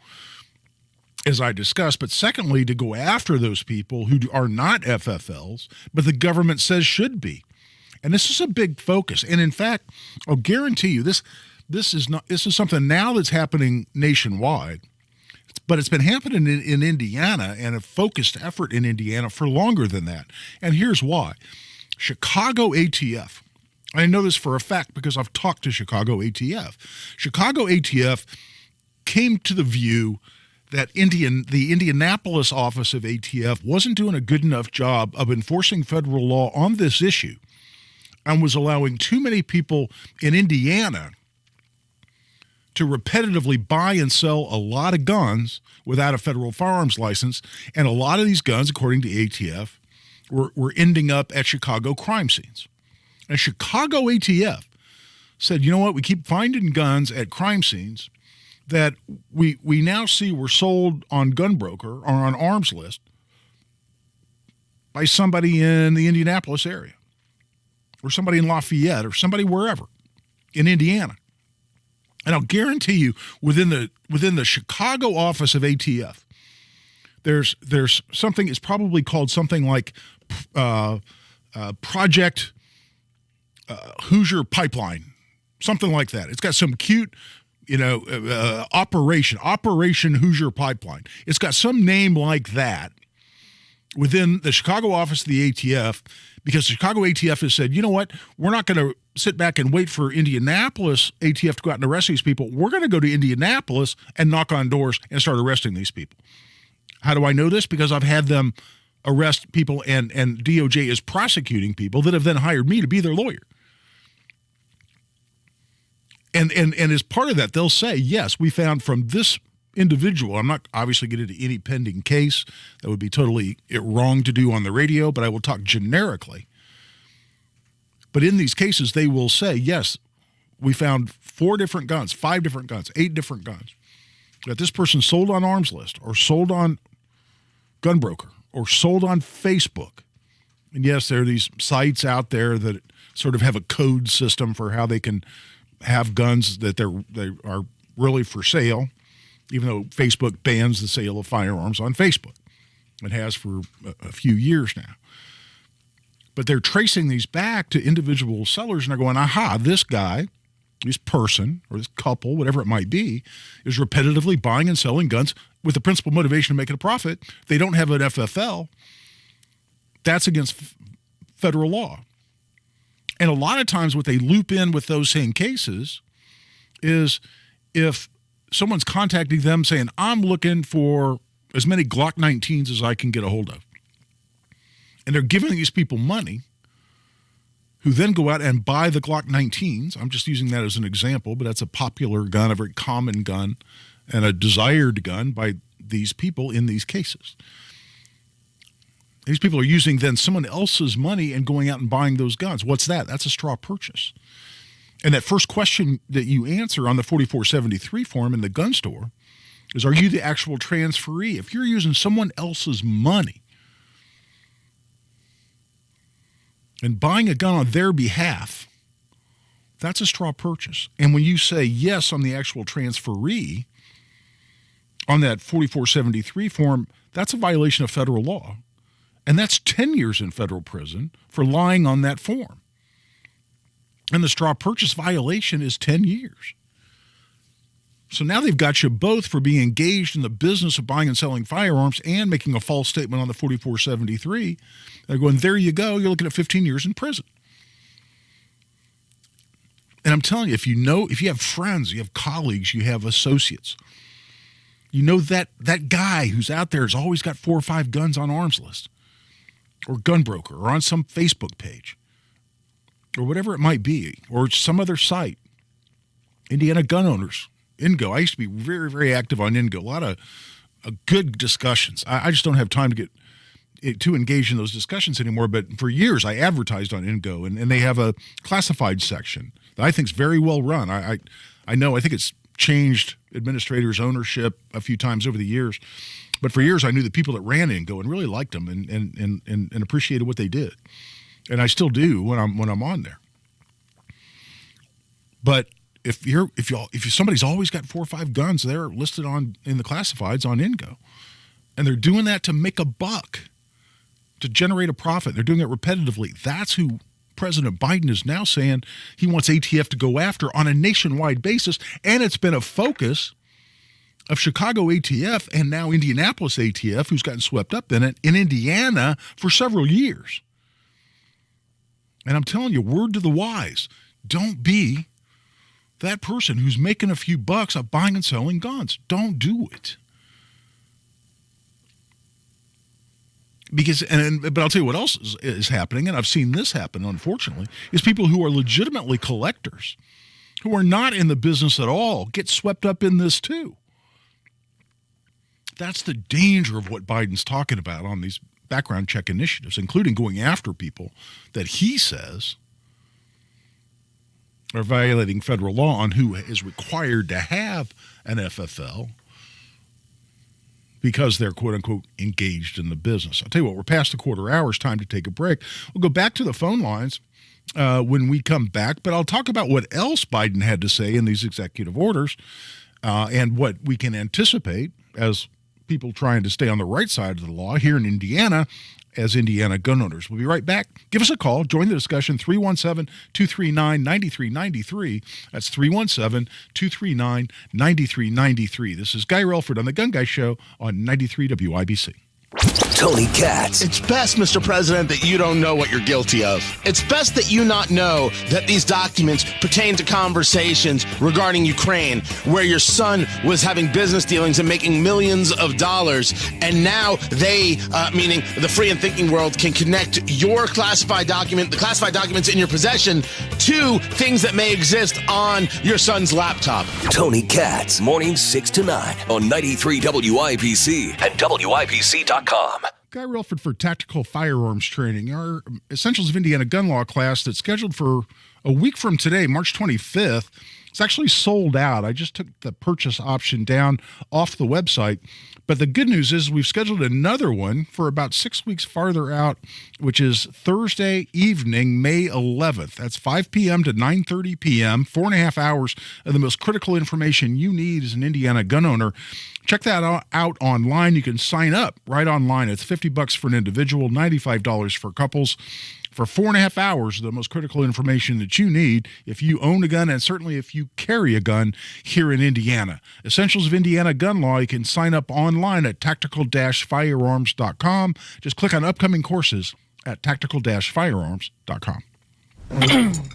Speaker 1: as I discussed. But secondly, to go after those people who are not FFLs, but the government says should be. And this is a big focus. And in fact, I'll guarantee you this is something now that's happening nationwide, but it's been happening in Indiana, and a focused effort in Indiana for longer than that. And here's why. Chicago ATF, I know this for a fact because I've talked to Chicago ATF. Chicago ATF came to the view that the Indianapolis office of ATF wasn't doing a good enough job of enforcing federal law on this issue, and was allowing too many people in Indiana to repetitively buy and sell a lot of guns without a federal firearms license. And a lot of these guns, according to ATF, were ending up at Chicago crime scenes. And Chicago ATF said, you know what, we keep finding guns at crime scenes that we now see were sold on Gunbroker or on Arms List by somebody in the Indianapolis area, or somebody in Lafayette, or somebody wherever in Indiana. And I'll guarantee you, within the Chicago office of ATF, there's something, it's probably called something like Project Hoosier Pipeline, something like that. It's got some cute, Operation Hoosier Pipeline. It's got some name like that within the Chicago office of the ATF, because the Chicago ATF has said, you know what, we're not going to sit back and wait for Indianapolis ATF to go out and arrest these people. We're going to go to Indianapolis and knock on doors and start arresting these people. How do I know this? Because I've had them arrest people, and DOJ is prosecuting people that have then hired me to be their lawyer. And as part of that, they'll say, yes, we found from this individual. I'm not obviously getting into any pending case. That would be totally wrong to do on the radio, but I will talk generically. But in these cases, they will say, yes, we found 4 different guns, 5 different guns, 8 different guns that this person sold on Arms List or sold on Gunbroker or sold on Facebook. And yes, there are these sites out there that sort of have a code system for how they can have guns that they are really for sale, even though Facebook bans the sale of firearms on Facebook. It has for a few years now. But they're tracing these back to individual sellers, and they're going, aha, this guy, this person, or this couple, whatever it might be, is repetitively buying and selling guns with the principal motivation of making a profit. They don't have an FFL. That's against federal law. And a lot of times what they loop in with those same cases is if someone's contacting them saying, I'm looking for as many Glock 19s as I can get a hold of. And they're giving these people money who then go out and buy the Glock 19s. I'm just using that as an example, but that's a popular gun, a very common gun, and a desired gun by these people in these cases. These people are using then someone else's money and going out and buying those guns. What's that? That's a straw purchase. And that first question that you answer on the 4473 form in the gun store is, are you the actual transferee? If you're using someone else's money and buying a gun on their behalf, that's a straw purchase. And when you say, yes, I'm the actual transferee on that 4473 form, that's a violation of federal law. And that's 10 years in federal prison for lying on that form. And the straw purchase violation is 10 years. So now they've got you both for being engaged in the business of buying and selling firearms and making a false statement on the 4473. They're going, there you go, you're looking at 15 years in prison. And I'm telling you, if you have friends, you have colleagues, you have associates, you know that guy who's out there has always got 4 or 5 guns on Arms List, or Gunbroker, or on some Facebook page, or whatever it might be, or some other site. Indiana Gun Owners, INGO. I used to be very, very active on INGO. A lot of good discussions. I just don't have time to get too engaged in those discussions anymore, but for years I advertised on INGO, and they have a classified section that I think is very well run. I think it's changed administrators' ownership a few times over the years. But for years, I knew the people that ran INGO and really liked them and appreciated what they did, and I still do when I'm on there. But if somebody's always got 4 or 5 guns, they're listed in the classifieds on INGO, and they're doing that to make a buck, to generate a profit. They're doing it repetitively. That's who President Biden is now saying he wants ATF to go after on a nationwide basis, and it's been a focus of Chicago ATF and now Indianapolis ATF, who's gotten swept up in it, in Indiana for several years. And I'm telling you, word to the wise, don't be that person who's making a few bucks of buying and selling guns. Don't do it. But I'll tell you what else is happening, and I've seen this happen, unfortunately, is people who are legitimately collectors, who are not in the business at all, get swept up in this too. That's the danger of what Biden's talking about on these background check initiatives, including going after people that he says are violating federal law on who is required to have an FFL because they're, quote-unquote, engaged in the business. I'll tell you what, we're past the quarter hour. It's time to take a break. We'll go back to the phone lines when we come back, but I'll talk about what else Biden had to say in these executive orders and what we can anticipate as people trying to stay on the right side of the law here in Indiana as Indiana gun owners. We'll be right back. Give us a call. Join the discussion, 317-239-9393. That's 317-239-9393. This is Guy Relford on The Gun Guy Show on 93 WIBC.
Speaker 13: Tony Katz.
Speaker 4: It's best, Mr. President, that you don't know what you're guilty of. It's best that you not know that these documents pertain to conversations regarding Ukraine, where your son was having business dealings and making millions of dollars, and now they, meaning the free and thinking world, can connect your classified document, the classified documents in your possession, to things that may exist on your son's laptop.
Speaker 13: Tony Katz, mornings 6 to 9 on 93 WIBC and WIBC.com.
Speaker 1: Guy Relford for Tactical Firearms Training. Our Essentials of Indiana gun law class that's scheduled for a week from today, March 25th. It's actually sold out. I just took the purchase option down off the website. But the good news is we've scheduled another one for about 6 weeks farther out, which is Thursday evening, May 11th. That's 5 p.m. to 9:30 p.m., 4.5 hours of the most critical information you need as an Indiana gun owner. Check that out online. You can sign up right online. It's $50 for an individual, $95 for couples. For 4.5 hours, the most critical information that you need if you own a gun and certainly if you carry a gun here in Indiana. Essentials of Indiana Gun Law, you can sign up online at tactical-firearms.com. Just click on upcoming courses at tactical-firearms.com.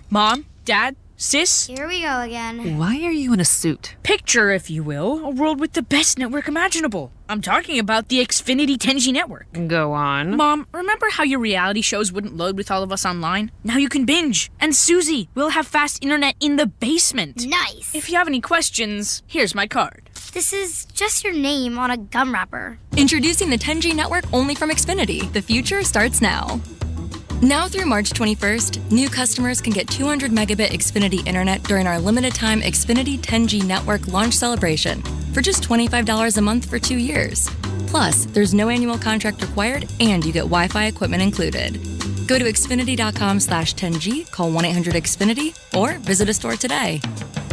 Speaker 6: Mom, Dad, Sis?
Speaker 7: Here we go again.
Speaker 6: Why are you in a suit? Picture, if you will, a world with the best network imaginable. I'm talking about the Xfinity 10G network. Go on. Mom, remember how your reality shows wouldn't load with all of us online? Now you can binge. And Susie, we'll have fast internet in the basement.
Speaker 7: Nice.
Speaker 6: If you have any questions, here's my card.
Speaker 7: This is just your name on a gum wrapper.
Speaker 8: Introducing the 10G network only from Xfinity. The future starts now. Now through March 21st, new customers can get 200 megabit Xfinity internet during our limited time Xfinity 10G network launch celebration for just $25 a month for 2 years. Plus, there's no annual contract required and you get Wi-Fi equipment included. Go to xfinity.com/10G, call 1-800-XFINITY, or visit a store today.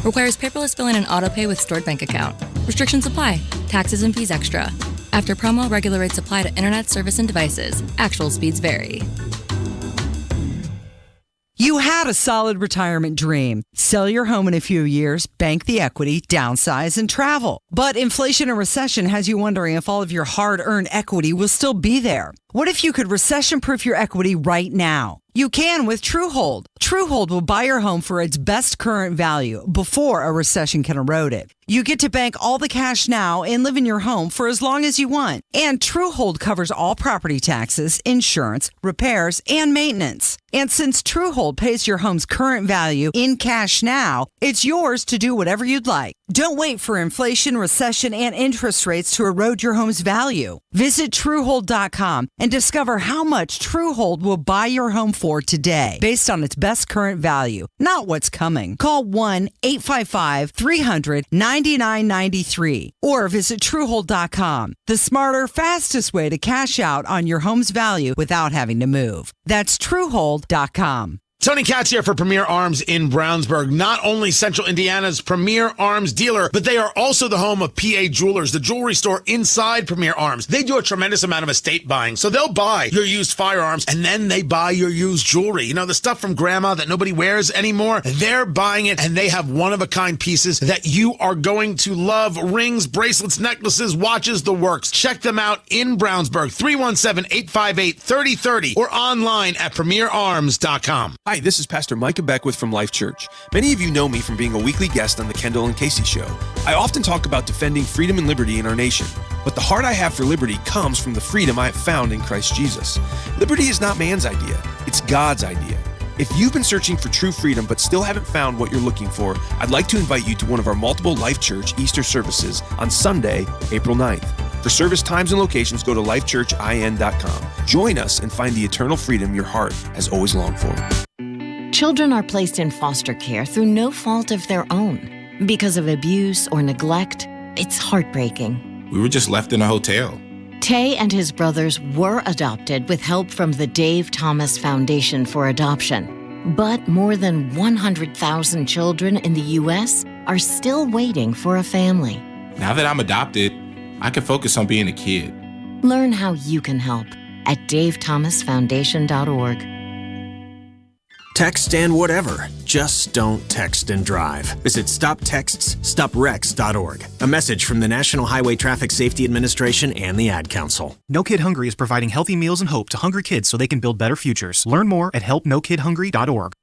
Speaker 8: Requires paperless billing and autopay with stored bank account. Restrictions apply. Taxes and fees extra. After promo, regular rates apply to internet service and devices. Actual speeds vary.
Speaker 9: You had a solid retirement dream. Sell your home in a few years, bank the equity, downsize, and travel. But inflation and recession has you wondering if all of your hard-earned equity will still be there. What if you could recession-proof your equity right now? You can with TrueHold. TrueHold will buy your home for its best current value before a recession can erode it. You get to bank all the cash now and live in your home for as long as you want. And TrueHold covers all property taxes, insurance, repairs, and maintenance. And since TrueHold pays your home's current value in cash now, it's yours to do whatever you'd like. Don't wait for inflation, recession, and interest rates to erode your home's value. Visit TrueHold.com and discover how much TrueHold will buy your home for today based on its best current value, not what's coming. Call 1-855-300-9993 or visit TrueHold.com. The smarter, fastest way to cash out on your home's value without having to move. That's TrueHold.com.
Speaker 4: Tony Katz here for Premier Arms in Brownsburg. Not only Central Indiana's premier arms dealer, but they are also the home of PA Jewelers, the jewelry store inside Premier Arms. They do a tremendous amount of estate buying, so they'll buy your used firearms and then they buy your used jewelry. You know, the stuff from grandma that nobody wears anymore, they're buying it and they have one-of-a-kind pieces that you are going to love. Rings, bracelets, necklaces, watches, the works. Check them out in Brownsburg, 317-858-3030 or online at premierarms.com.
Speaker 10: Hi, this is Pastor Micah Beckwith from Life Church. Many of you know me from being a weekly guest on the Kendall and Casey Show. I often talk about defending freedom and liberty in our nation, but the heart I have for liberty comes from the freedom I have found in Christ Jesus. Liberty is not man's idea, it's God's idea. If you've been searching for true freedom but still haven't found what you're looking for, I'd like to invite you to one of our multiple Life Church Easter services on Sunday, April 9th. For service times and locations, go to lifechurchin.com. Join us and find the eternal freedom your heart has always longed for.
Speaker 33: Children are placed in foster care through no fault of their own. Because of abuse or neglect, it's heartbreaking.
Speaker 11: We were just left in a hotel.
Speaker 33: Tay and his brothers were adopted with help from the Dave Thomas Foundation for Adoption. But more than 100,000 children in the U.S. are still waiting for a family.
Speaker 11: Now that I'm adopted, I can focus on being a kid.
Speaker 33: Learn how you can help at davethomasfoundation.org.
Speaker 5: Text and whatever. Just don't text and drive. Visit StopTextsStopWrecks.org. A message from the National Highway Traffic Safety Administration and the Ad Council.
Speaker 12: No Kid Hungry is providing healthy meals and hope to hungry kids so they can build better futures. Learn more at helpnokidhungry.org.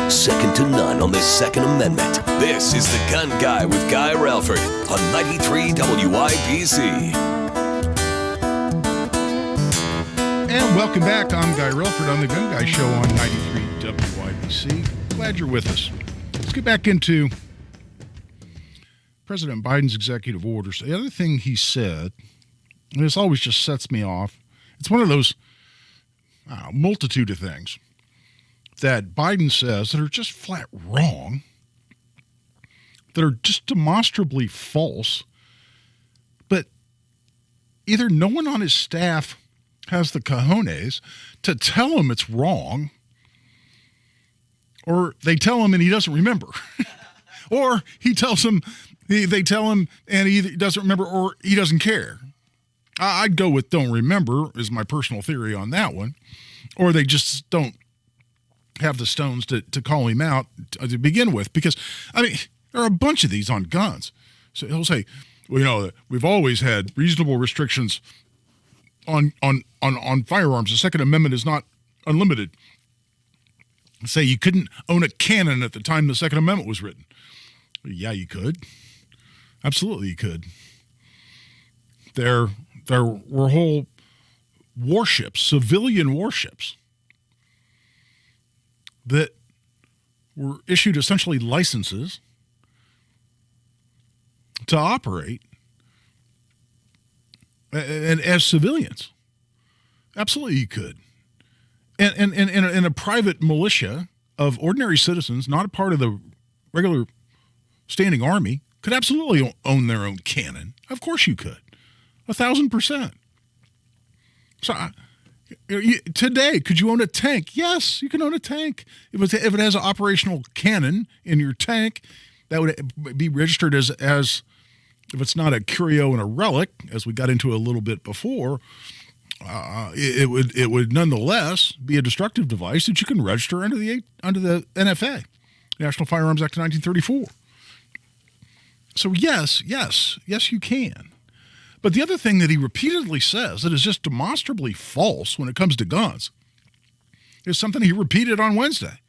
Speaker 13: Second to none on the Second Amendment. This is The Gun Guy with Guy Relford on 93 WIBC.
Speaker 1: And welcome back. I'm Guy Relford on The Gun Guy Show on 93 WIBC. Glad you're with us. Let's get back into President Biden's executive orders. The other thing he said, and this always just sets me off, it's one of those multitude of things that Biden says that are just flat wrong, that are just demonstrably false, but either no one on his staff has the cojones to tell him it's wrong, or they tell him and he doesn't remember. Or he tells them, they tell him and he doesn't remember, or he doesn't care. I'd go with don't remember is my personal theory on that one. Or they just don't have the stones to call him out to begin with. Because, I mean, there are a bunch of these on guns. So he'll say, well, you know, we've always had reasonable restrictions on firearms. The Second Amendment is not unlimited. Say you couldn't own a cannon at the time the Second Amendment was written. Yeah, you could. Absolutely you could. There were whole warships, civilian warships, that were issued essentially licenses to operate and as civilians. Absolutely you could. And in a private militia of ordinary citizens, not a part of the regular standing army, could absolutely own their own cannon. Of course you could. 1,000%. So today, could you own a tank? Yes, you can own a tank. If it has an operational cannon in your tank, that would be registered as if it's not a curio and a relic, as we got into a little bit before, it would nonetheless be a destructive device that you can register under the NFA, National Firearms Act of 1934. So yes, you can. But the other thing that he repeatedly says that is just demonstrably false when it comes to guns is something he repeated on Wednesday.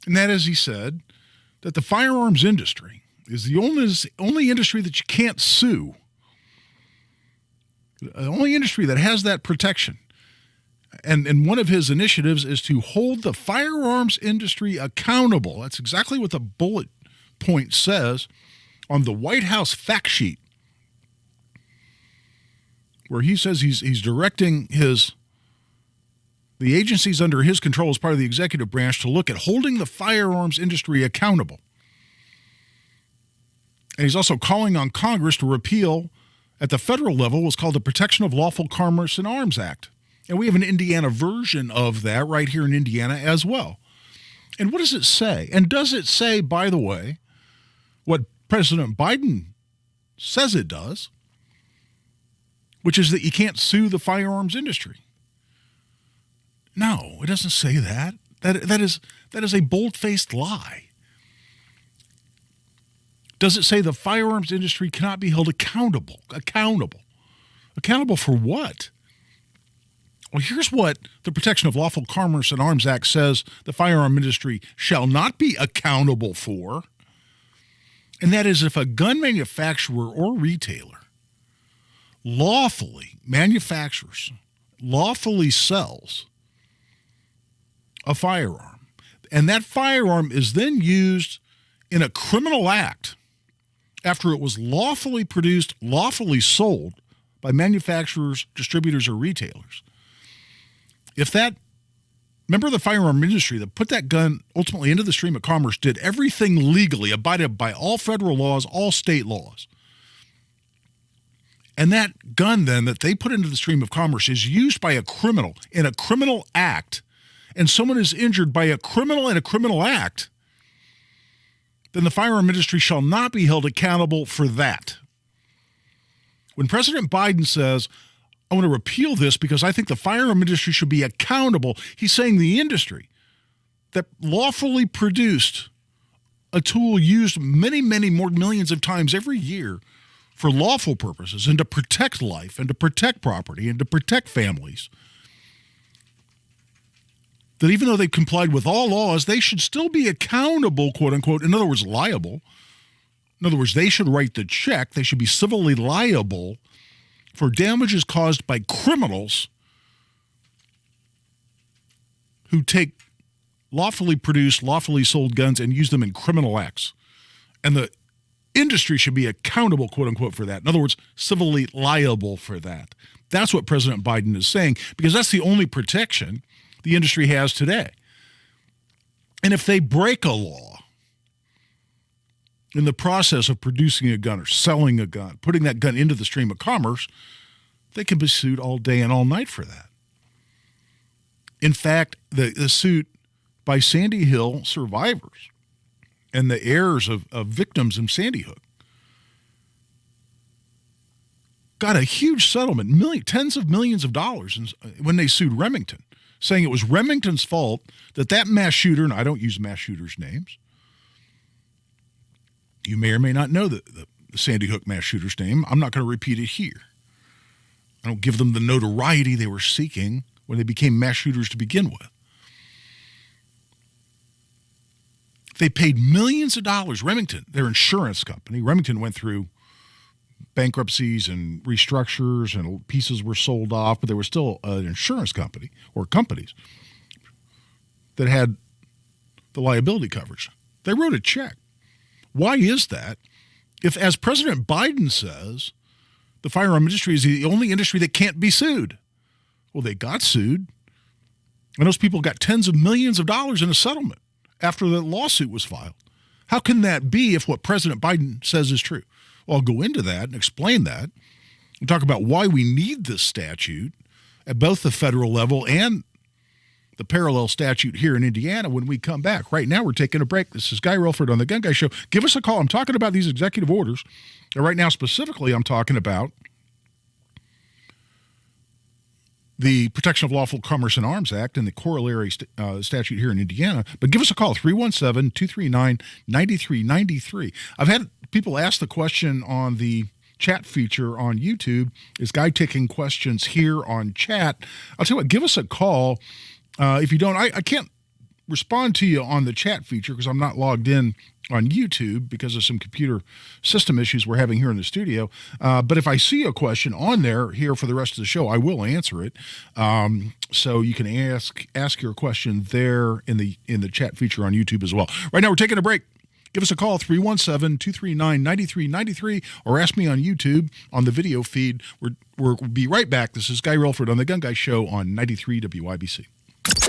Speaker 1: And that is, he said that the firearms industry is the only industry that you can't sue. The only industry that has that protection. And one of his initiatives is to hold the firearms industry accountable. That's exactly what the bullet point says on the White House fact sheet, where he says he's directing the agencies under his control as part of the executive branch to look at holding the firearms industry accountable. And he's also calling on Congress to repeal, at the federal level, what's called the Protection of Lawful Commerce in Arms Act. And we have an Indiana version of that right here in Indiana as well. And what does it say? And does it say, by the way, what President Biden says it does, which is that you can't sue the firearms industry? No, it doesn't say that. That is a bold-faced lie. Does it say the firearms industry cannot be held accountable? Accountable for what? Well, here's what the Protection of Lawful Commerce in Arms Act says the firearm industry shall not be accountable for, and that is if a gun manufacturer or retailer lawfully sells a firearm, and that firearm is then used in a criminal act after it was lawfully produced, lawfully sold by manufacturers, distributors, or retailers. Remember the firearm industry that put that gun ultimately into the stream of commerce, did everything legally, abided by all federal laws, all state laws. And that gun then that they put into the stream of commerce is used by a criminal in a criminal act, and someone is injured by a criminal in a criminal act. then the firearm industry shall not be held accountable for that. When President Biden says, I want to repeal this because I think the firearm industry should be accountable, he's saying the industry that lawfully produced a tool used many, many more millions of times every year for lawful purposes and to protect life and to protect property and to protect families, that even though they complied with all laws, they should still be accountable, quote unquote, in other words, liable. In other words, they should write the check. They should be civilly liable for damages caused by criminals who take lawfully produced, lawfully sold guns and use them in criminal acts. And the industry should be accountable, quote unquote, for that. In other words, civilly liable for that. That's what President Biden is saying, because that's the only protection the industry has today. And if they break a law in the process of producing a gun or selling a gun, putting that gun into the stream of commerce, they can be sued all day and all night for that. In fact, the suit by Sandy Hill survivors and the heirs of victims in Sandy Hook got a huge settlement, tens of millions of dollars when they sued Remington, saying it was Remington's fault that mass shooter, and I don't use mass shooters' names. You may or may not know the Sandy Hook mass shooter's name. I'm not going to repeat it here. I don't give them the notoriety they were seeking when they became mass shooters to begin with. They paid millions of dollars. Remington, their insurance company, Remington went through bankruptcies and restructures and pieces were sold off, but there was still an insurance company or companies that had the liability coverage. They wrote a check. Why is that? If, as President Biden says, the firearm industry is the only industry that can't be sued. Well, they got sued, and those people got tens of millions of dollars in a settlement after the lawsuit was filed. How can that be if what President Biden says is true? Well, I'll go into that and explain that and talk about why we need this statute at both the federal level and the parallel statute here in Indiana when we come back. Right now, we're taking a break. This is Guy Relford on The Gun Guy Show. Give us a call. I'm talking about these executive orders. And right now, specifically, I'm talking about the Protection of Lawful Commerce in Arms Act and the corollary statute here in Indiana. But give us a call, 317-239-9393. I've had people ask the question on the chat feature on YouTube. Is Guy taking questions here on chat? I'll tell you what, give us a call. If you don't, I can't respond to you on the chat feature because I'm not logged in on YouTube because of some computer system issues we're having here in the studio. But if I see a question on there here for the rest of the show, I will answer it. So you can ask your question there in the chat feature on YouTube as well. Right now, we're taking a break. Give us a call, 317-239-9393, or ask me on YouTube on the video feed. We'll be right back. This is Guy Relford on The Gun Guy Show on 93 WIBC.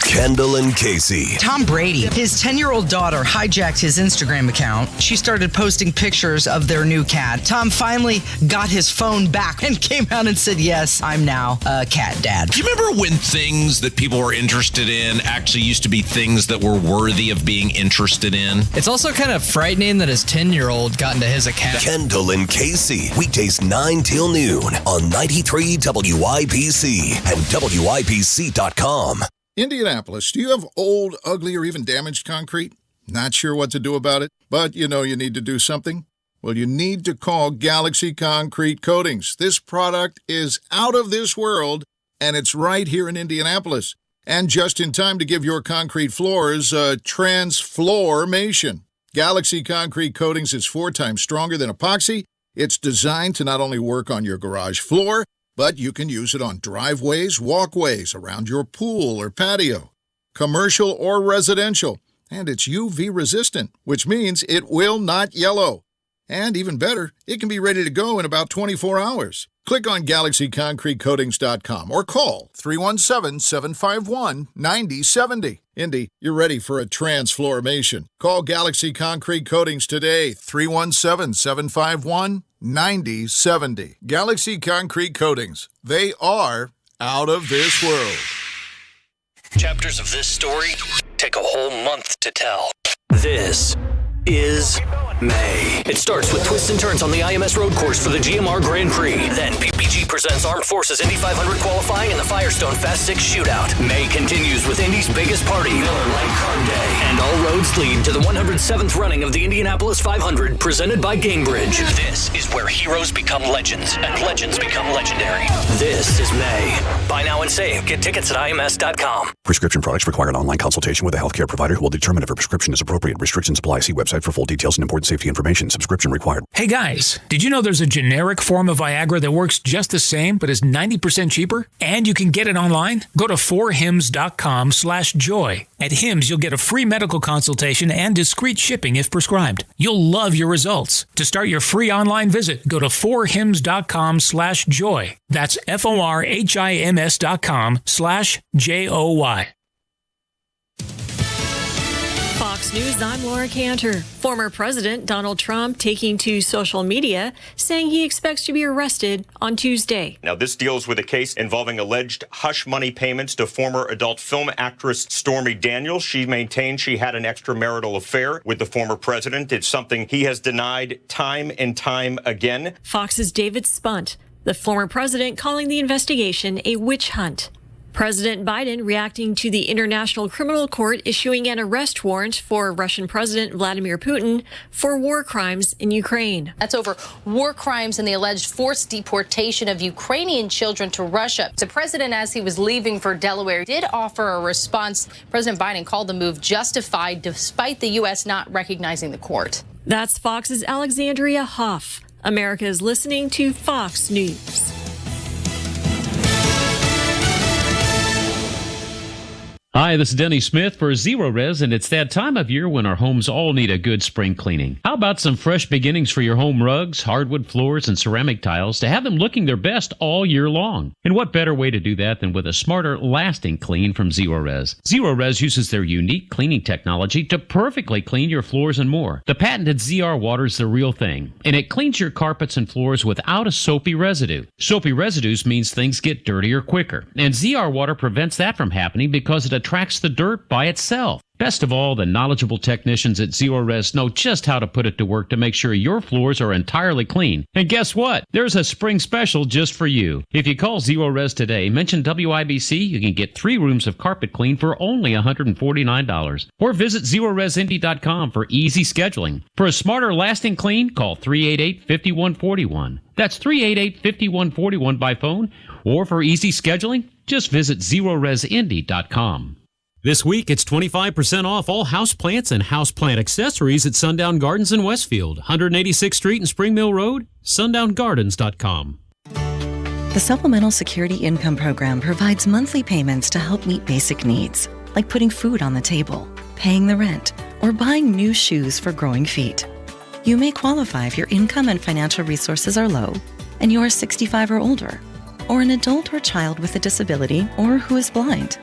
Speaker 13: Kendall and Casey.
Speaker 9: Tom Brady, his 10-year-old daughter hijacked his Instagram account. She started posting pictures of their new cat. Tom finally got his phone back and came out and said, yes, I'm now a cat dad.
Speaker 14: Do you remember when things that people were interested in actually used to be things that were worthy of being interested in?
Speaker 15: It's also kind of frightening that his 10-year-old got into his account.
Speaker 13: Kendall and Casey, weekdays 9 till noon on 93 WIBC and WIBC.com.
Speaker 36: Indianapolis, do you have old, ugly, or even damaged concrete? Not sure what to do about it, but you know you need to do something? Well, you need to call Galaxy Concrete Coatings. This product is out of this world, and it's right here in Indianapolis. And just in time to give your concrete floors a transformation. Galaxy Concrete Coatings is 4 times stronger than epoxy. It's designed to not only work on your garage floor, but you can use it on driveways, walkways, around your pool or patio, commercial or residential. And it's UV resistant, which means it will not yellow. And even better, it can be ready to go in about 24 hours. Click on GalaxyConcreteCoatings.com or call 317-751-9070. Indy, you're ready for a transformation. Call Galaxy Concrete Coatings today, 317-751-9070. Galaxy Concrete Coatings. They are out of this world.
Speaker 16: Chapters of this story take a whole month to tell. This is May. It starts with twists and turns on the IMS road course for the GMR Grand Prix. Then PPG presents Armed Forces Indy 500 qualifying and the Firestone Fast 6 shootout. May continues with Indy's biggest party, Miller Lite Card Day. And all roads lead to the 107th running of the Indianapolis 500 presented by Gamebridge. This is where heroes become legends and legends become legendary. This is May. Buy now and save. Get tickets at IMS.com.
Speaker 17: Prescription products require an online consultation with a healthcare provider who will determine if a prescription is appropriate. Restrictions apply. See website for full details and important safety information. Subscription required.
Speaker 18: Hey guys, did you know there's a generic form of Viagra that works just the same but is 90% cheaper? And you can get it online? Go to 4hims.com/joy. At Hims, you'll get a free medical consultation and discreet shipping if prescribed. You'll love your results. To start your free online visit, go to 4hims.com/joy. That's FORHIMS.com/JOY.
Speaker 19: Fox News, I'm Laura Cantor. Former President Donald Trump taking to social media, saying he expects to be arrested on Tuesday.
Speaker 20: Now, this deals with a case involving alleged hush money payments to former adult film actress Stormy Daniels. She maintained she had an extramarital affair with the former president. It's something he has denied time and time again.
Speaker 19: Fox's David Spunt, the former president, calling the investigation a witch hunt. President Biden reacting to the International Criminal Court issuing an arrest warrant for Russian President Vladimir Putin for war crimes in Ukraine.
Speaker 21: That's over war crimes and the alleged forced deportation of Ukrainian children to Russia. The president, as he was leaving for Delaware, did offer a response. President Biden called the move justified despite the U.S. not recognizing the court.
Speaker 19: That's Fox's Alexandria Hoff. America is listening to Fox News.
Speaker 22: Hi, this is Denny Smith for Zero Res, and it's that time of year when our homes all need a good spring cleaning. How about some fresh beginnings for your home rugs, hardwood floors, and ceramic tiles to have them looking their best all year long? And what better way to do that than with a smarter, lasting clean from Zero Res? Zero Res uses their unique cleaning technology to perfectly clean your floors and more. The patented ZR water's the real thing, and it cleans your carpets and floors without a soapy residue. Soapy residues means things get dirtier quicker, and ZR water prevents that from happening because it attracts the dirt by itself. Best of all, the knowledgeable technicians at Zero Res know just how to put it to work to make sure your floors are entirely clean. And guess what? There's a spring special just for you. If you call Zero Res today, mention WIBC, you can get 3 rooms of carpet clean for only $149. Or visit ZeroResIndy.com for easy scheduling. For a smarter, lasting clean, call 388-5141. That's 388-5141 by phone. Or for easy scheduling, just visit ZeroResIndy.com.
Speaker 24: This week, it's 25% off all houseplants and houseplant accessories at Sundown Gardens in Westfield, 186th Street and Spring Mill Road, sundowngardens.com.
Speaker 23: The Supplemental Security Income Program provides monthly payments to help meet basic needs, like putting food on the table, paying the rent, or buying new shoes for growing feet. You may qualify if your income and financial resources are low, and you are 65 or older, or an adult or child with a disability, or who is blind.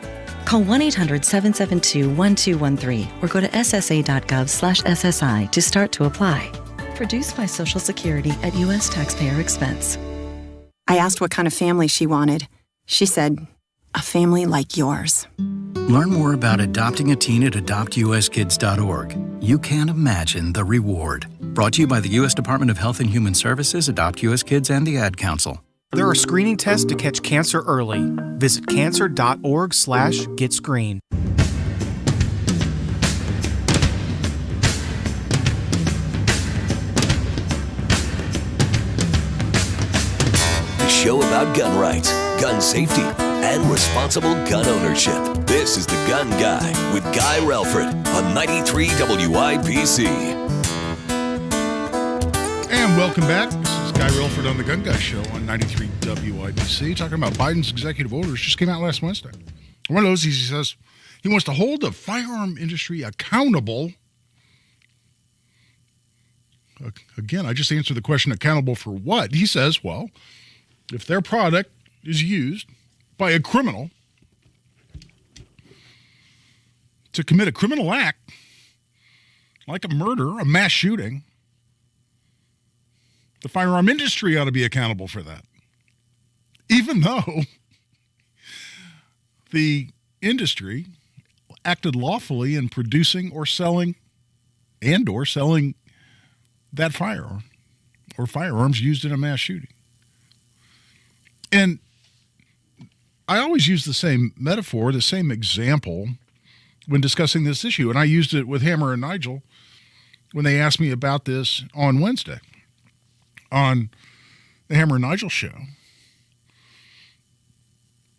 Speaker 23: Call 1-800-772-1213 or go to ssa.gov/SSI to start to apply. Produced by Social Security at U.S. taxpayer expense.
Speaker 25: I asked what kind of family she wanted. She said, a family like yours.
Speaker 26: Learn more about adopting a teen at adoptuskids.org. You can't imagine the reward. Brought to you by the U.S. Department of Health and Human Services, Adopt U.S. Kids, and the Ad Council.
Speaker 12: There are screening tests to catch cancer early. Visit cancer.org/getscreened.
Speaker 13: The show about gun rights, gun safety, and responsible gun ownership. This is The Gun Guy with Guy Relford on 93 WIBC.
Speaker 1: And welcome back. This is Guy Relford on The Gun Guy Show on 93 WIBC, talking about Biden's executive orders. Just came out last Wednesday. One of those, he says he wants to hold the firearm industry accountable. Again, I just answered the question, accountable for what? He says, well, if their product is used by a criminal to commit a criminal act, like a murder, a mass shooting, the firearm industry ought to be accountable for that. Even though the industry acted lawfully in producing or selling and or selling that firearm or firearms used in a mass shooting. And I always use the same metaphor, the same example when discussing this issue. And I used it with Hammer and Nigel when they asked me about this on Wednesday on the Hammer and Nigel show.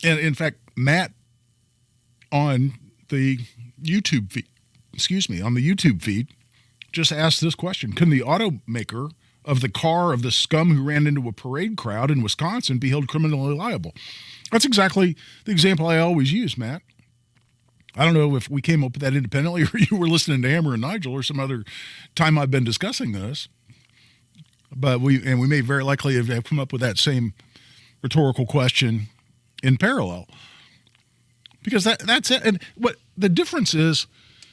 Speaker 1: And in fact, Matt on the YouTube feed, just asked this question: can the automaker of the car of the scum who ran into a parade crowd in Wisconsin be held criminally liable? That's exactly the example I always use, Matt. I don't know if we came up with that independently or you were listening to Hammer and Nigel or some other time I've been discussing this. But we may very likely have come up with that same rhetorical question in parallel. Because that's it. And what the difference is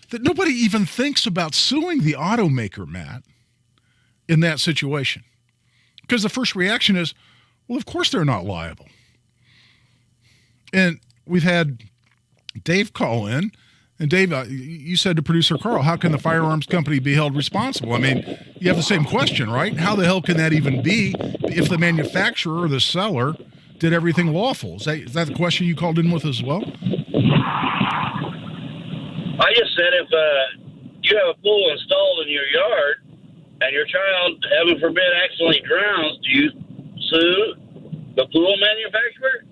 Speaker 1: that nobody even thinks about suing the automaker, Matt, in that situation. Because the first reaction is, well, of course they're not liable. And we've had Dave call in, and Dave, you said to producer Carl, how can the firearms company be held responsible? I mean, you have the same question, right? How the hell can that even be if the manufacturer or the seller did everything lawful? Is that the question you called in with as well?
Speaker 2: I just said if you have a pool installed in your yard and your child, heaven forbid, accidentally drowns, do you sue the pool manufacturer?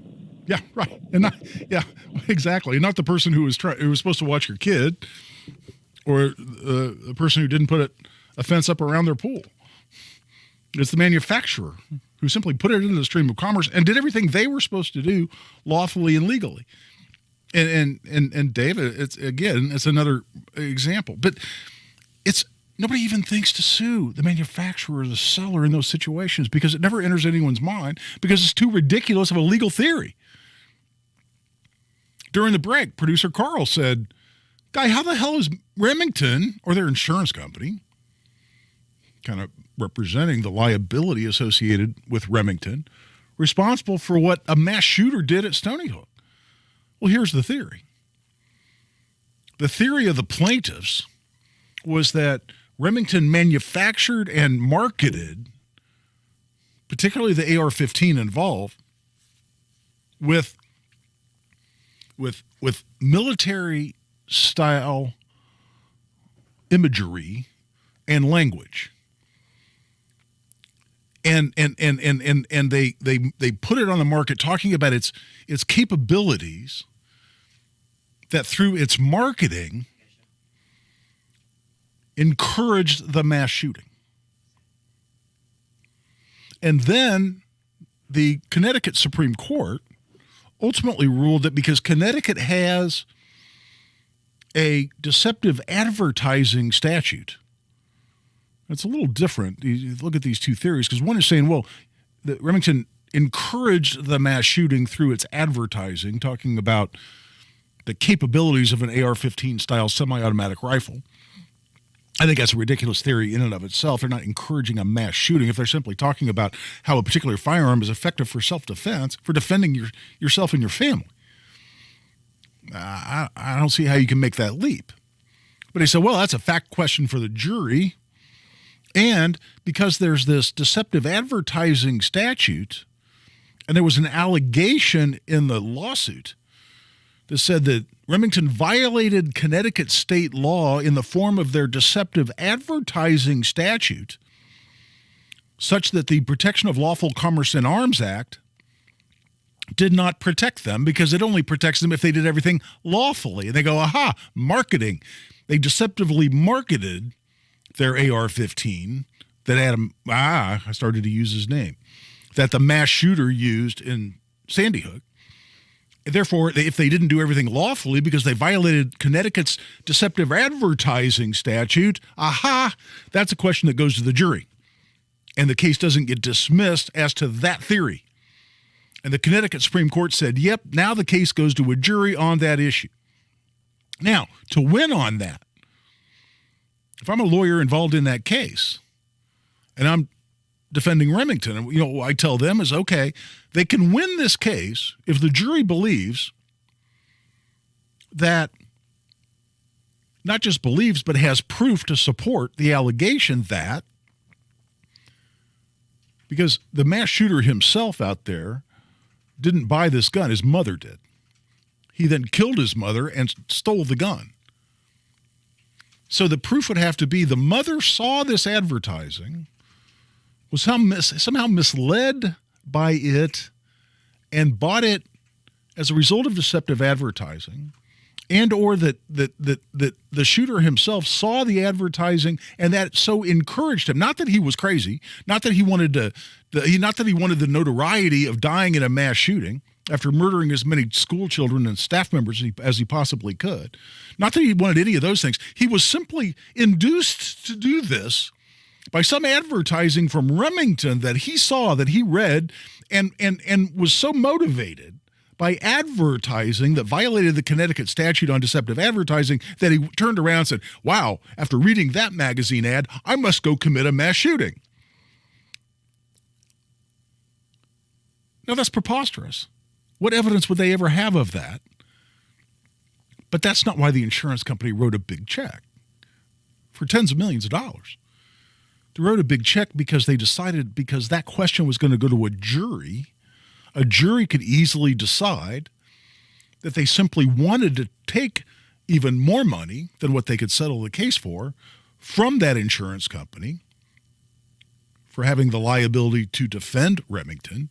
Speaker 1: Yeah, right. And not, yeah, exactly. Not the person who was supposed to watch your kid, or the person who didn't put a fence up around their pool. It's the manufacturer who simply put it into the stream of commerce and did everything they were supposed to do lawfully and legally. And David, it's another example. But nobody even thinks to sue the manufacturer or the seller in those situations because it never enters anyone's mind because it's too ridiculous of a legal theory. During the break, producer Carl said, Guy, how the hell is Remington, or their insurance company, kind of representing the liability associated with Remington, responsible for what a mass shooter did at Stony Hook? Well, here's the theory. The theory of the plaintiffs was that Remington manufactured and marketed, particularly the AR-15 involved, with military-style imagery and language. And they put it on the market talking about its capabilities, that through its marketing encouraged the mass shooting. And then the Connecticut Supreme Court ultimately ruled that because Connecticut has a deceptive advertising statute, it's a little different. You look at these two theories, because one is saying, well, that Remington encouraged the mass shooting through its advertising, talking about the capabilities of an AR-15 style semi-automatic rifle. I think that's a ridiculous theory in and of itself. They're not encouraging a mass shooting if they're simply talking about how a particular firearm is effective for self-defense, for defending yourself and your family. I don't see how you can make that leap. But he said, well, that's a fact question for the jury. And because there's this deceptive advertising statute, and there was an allegation in the lawsuit that said that Remington violated Connecticut state law in the form of their deceptive advertising statute, such that the Protection of Lawful Commerce in Arms Act did not protect them, because it only protects them if they did everything lawfully. And they go, aha, marketing. They deceptively marketed their AR-15 that I started to use his name, that the mass shooter used in Sandy Hook. Therefore, if they didn't do everything lawfully because they violated Connecticut's deceptive advertising statute, that's a question that goes to the jury. And the case doesn't get dismissed as to that theory. And the Connecticut Supreme Court said, yep, now the case goes to a jury on that issue. Now, to win on that, if I'm a lawyer involved in that case and I'm defending Remington, what I tell them is, okay, they can win this case if the jury believes that not just believes, but has proof to support the allegation that, because the mass shooter himself out there didn't buy this gun, his mother did. He then killed his mother and stole the gun. So the proof would have to be the mother saw this advertising, was somehow misled by it, and bought it as a result of deceptive advertising, and or that the shooter himself saw the advertising and that so encouraged him. Not that he was crazy, not that he wanted the notoriety of dying in a mass shooting after murdering as many school children and staff members as he possibly could. Not that he wanted any of those things. He was simply induced to do this by some advertising from Remington that he saw, that he read, and was so motivated by advertising that violated the Connecticut statute on deceptive advertising that he turned around and said, wow, after reading that magazine ad, I must go commit a mass shooting. Now, that's preposterous. What evidence would they ever have of that? But that's not why the insurance company wrote a big check for tens of millions of dollars. They wrote a big check because they decided, because that question was going to go to a jury could easily decide that they simply wanted to take even more money than what they could settle the case for from that insurance company for having the liability to defend Remington.